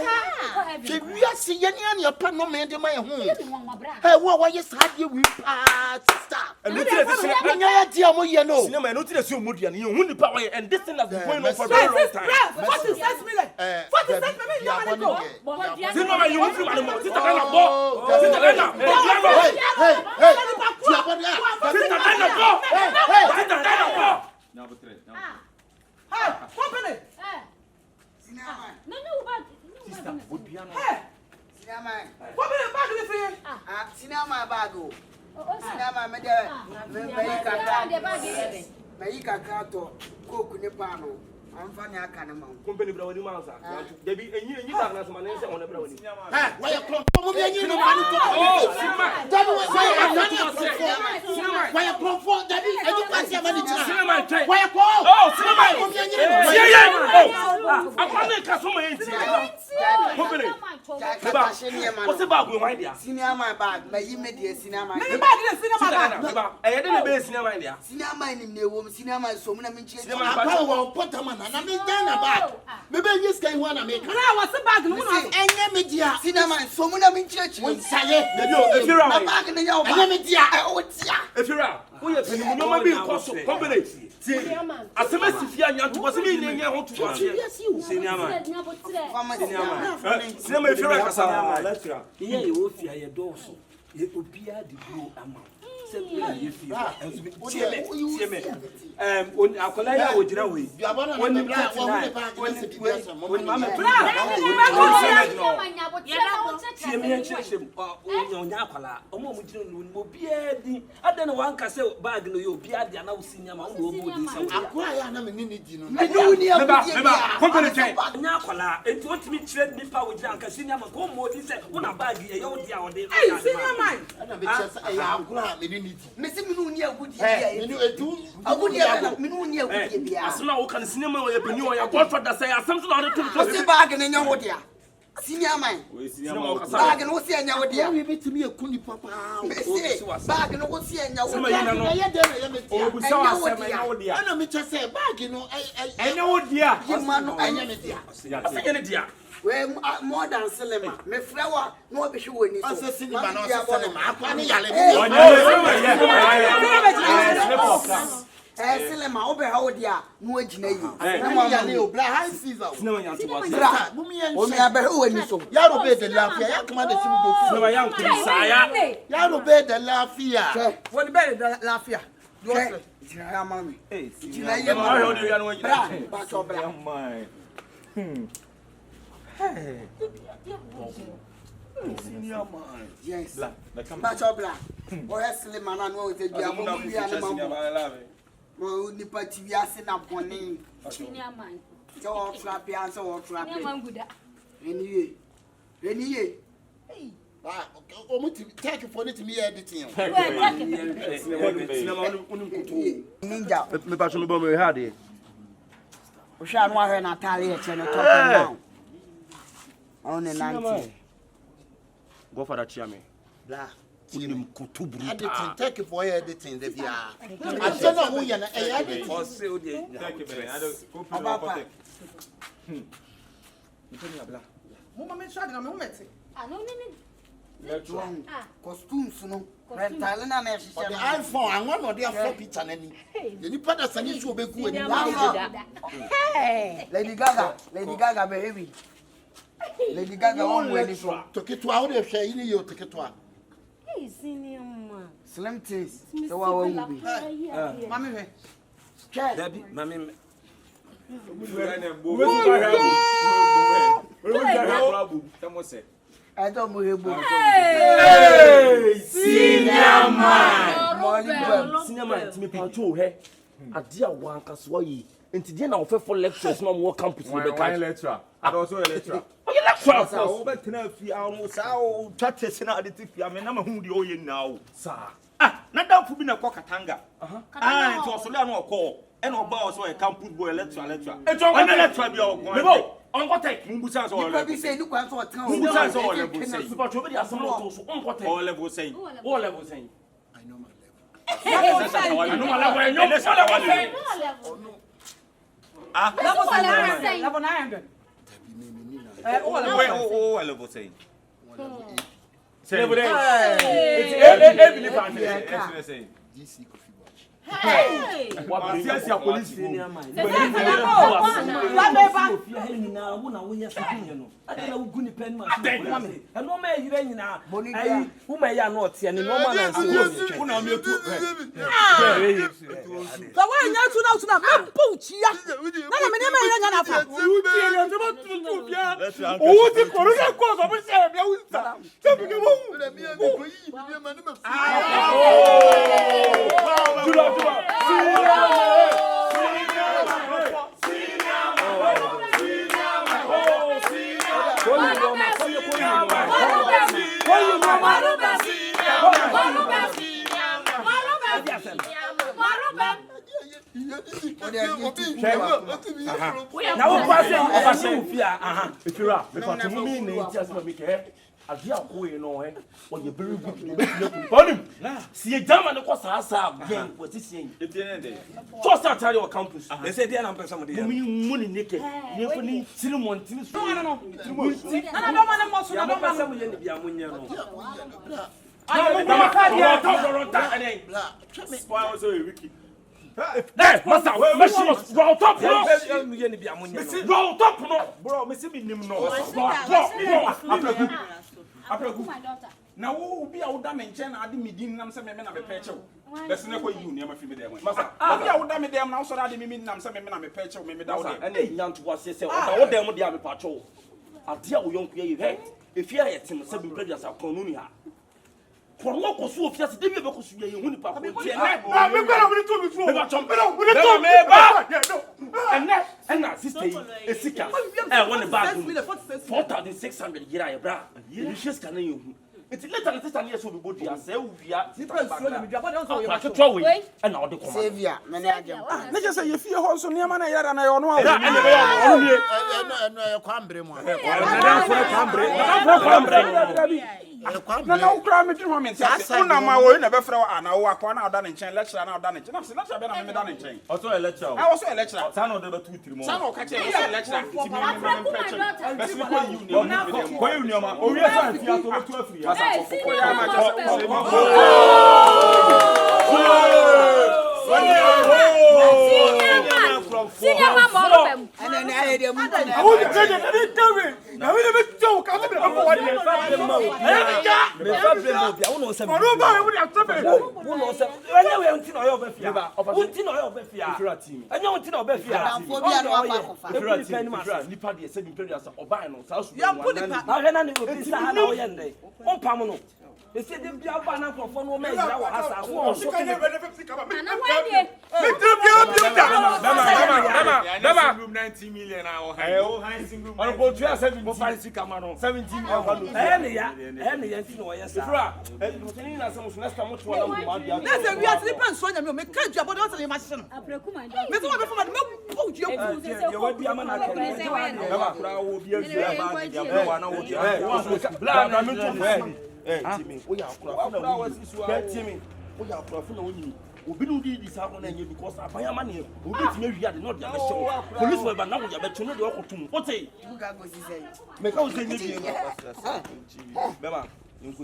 Ke wiase ye ne ane apa no me de mai ho. Eh wo ye sadia wi pa sister. And no tire se anya ya dia mo ye no. Cinema no tire se omodua ne hu nipa wa and this thing has been going on for a very long time. 46 million. 46 million you want to go. Cinema you want to money more. Sister na bo. Sister na. Hey. Sister na bo. Sister na bo. Number 3. Hey, company. No, sister, would be an Cinema. What be the bag in the free? Cinema bag. Cinema, Maika Kato, cook in the panel. I'm funny, I can't amount. Company Brownie Mouser. There be a new darkness on the Brownie. Why you come? You know, that was why you come for that is money. Why you call? Oh, what's about my dear? Cinema bag, my immediate cinema. I didn't be a cinema. Cinema in the woman, cinema, so many and I mean, Dana, maybe you can want to make. I was a bag, and media cinema, so many church. If you're out, if you're out, we are no be possible. Company. As a message, young to was meaning you want to watch you. Cinema, if you're a here, you will fear your dorsal. It will be a blue amount. When Akolaya would know we. When you I don't know one can say bag no you be at the now senior man who will do something. I know it won't me trade me power with Yanka senior man go more this one a bag a young dear or the senior man. Messi Minunia would be as now can cinema or your godfather say something on the bargain in your dear. Senior man, bargain was here now, dear. We to me a cunny papa. Bargain was here now. I know me just say bargain. I know, dear. I dear. Well, more than cinema. Me flower, no be sure when it's cinema. Cinema, over how dear, no engineer. Black Caesar. Only I better when you so. Yaro bed the Lafia, come on the Simbo. No, young Sire. Yaro bed the Lafia. What the better Lafia? Jina mami. Jina ye mami. Ba cho bra. Hey. Senior man. Yes. Ba cho bra. O hesle mana no te bia mo bia na ma. Mo ni pati wi ase na boni. Senior man. So trap ya so trap. Senior man guda. Eniye. Hey. Ah, o mo ti take for it me editing. Ninja. Me ba so me ba me ha de. O sha no ahwe na tale e che no top now. On the 90. Go for that chairman. Blah. Unim kutubru. Editing take for editing the bia. I say no who ya na editing. For say o dey. Take me. I don't go put Mama me shade na me humete. Ah, no. Costumes no. Rental na na The hihye. iPhone and one of their four picture nani. The ni pada sani so be ku ani. Lady Gaga baby. Lady Gaga one way from. Toketo a wo de hwe ini yo toketo a. Hey, senior man. Slim things. So what will be? Mami me. Debbie, mami. I don't believe. Hey, senior man. Senior man, me pa cho he. Ade a wan kaso yi. Enti de na wo for lectures na mo campus ni be ka. Lecturer. I also a lecturer. You lecturer Sa wo betena fi awo sa o twatese na ade ti fi ame na ma hu de o ye na o. Sa. Na danfo bi na kọ Katanga. Nti osole anu okọ. E na ogba o so e campus boy lecturer. Ona lecturer bi o ko. Mebo, onko take. Mbu sa so o You probably say look what town. Mbu sa so o level say. Super to be the assemble to so onko take. O level say. O level say. I know my level. I know my level. Ah, Level 900. Oh, level say. Level Say. DC coffee watch. Hey! What business your police senior man? Now, pass if you're up, because to me, just make it. As you are going on, or you're very good to him. See a German, of course, I saw again what is saying. Just I'll tell your campus. They say they're not somebody. You mean money naked? You need cinnamon. I don't want to now who be out damage and I didn't mean them some men of a patch. That's never you never feel them. Massa, I would damage them now so that they mean them some men of a patch of maybe down and they young to us say, oh, them would have a patrol. I'll tell you, young create if you are at him, 7 brothers are Conunia. For local so just the because you are papa. And that sister is sick. I want a bathroom 4,600 year, bra. You just can you. It's later than years will be good. I say, we are and all the Savior, manager. Let's just say if you also near man, I don't know. No crime to women. Una my way never throw an hour done in chain lecture now done in chain. Let's have been done in chain. Also a lecture. I also a lecture. Son of the 2-3 more. Son of catch a lecture. Let's look at you. Oh, yes, I feel to 12 years. Senior mama. And I had him. I want to tell you that it's David. Now we never joke. I'm going to go on the they say they be a banana for no man. I was so can room 90 million. I single. I go to 17 camera 17 That's a real sleeping so you make can't you about the machine. Timmy, we obi no di this happen na because abaya money obi ti me wia de not dey show police we ba na wo ya be tuno de okotum o tey make I say me bi bema nko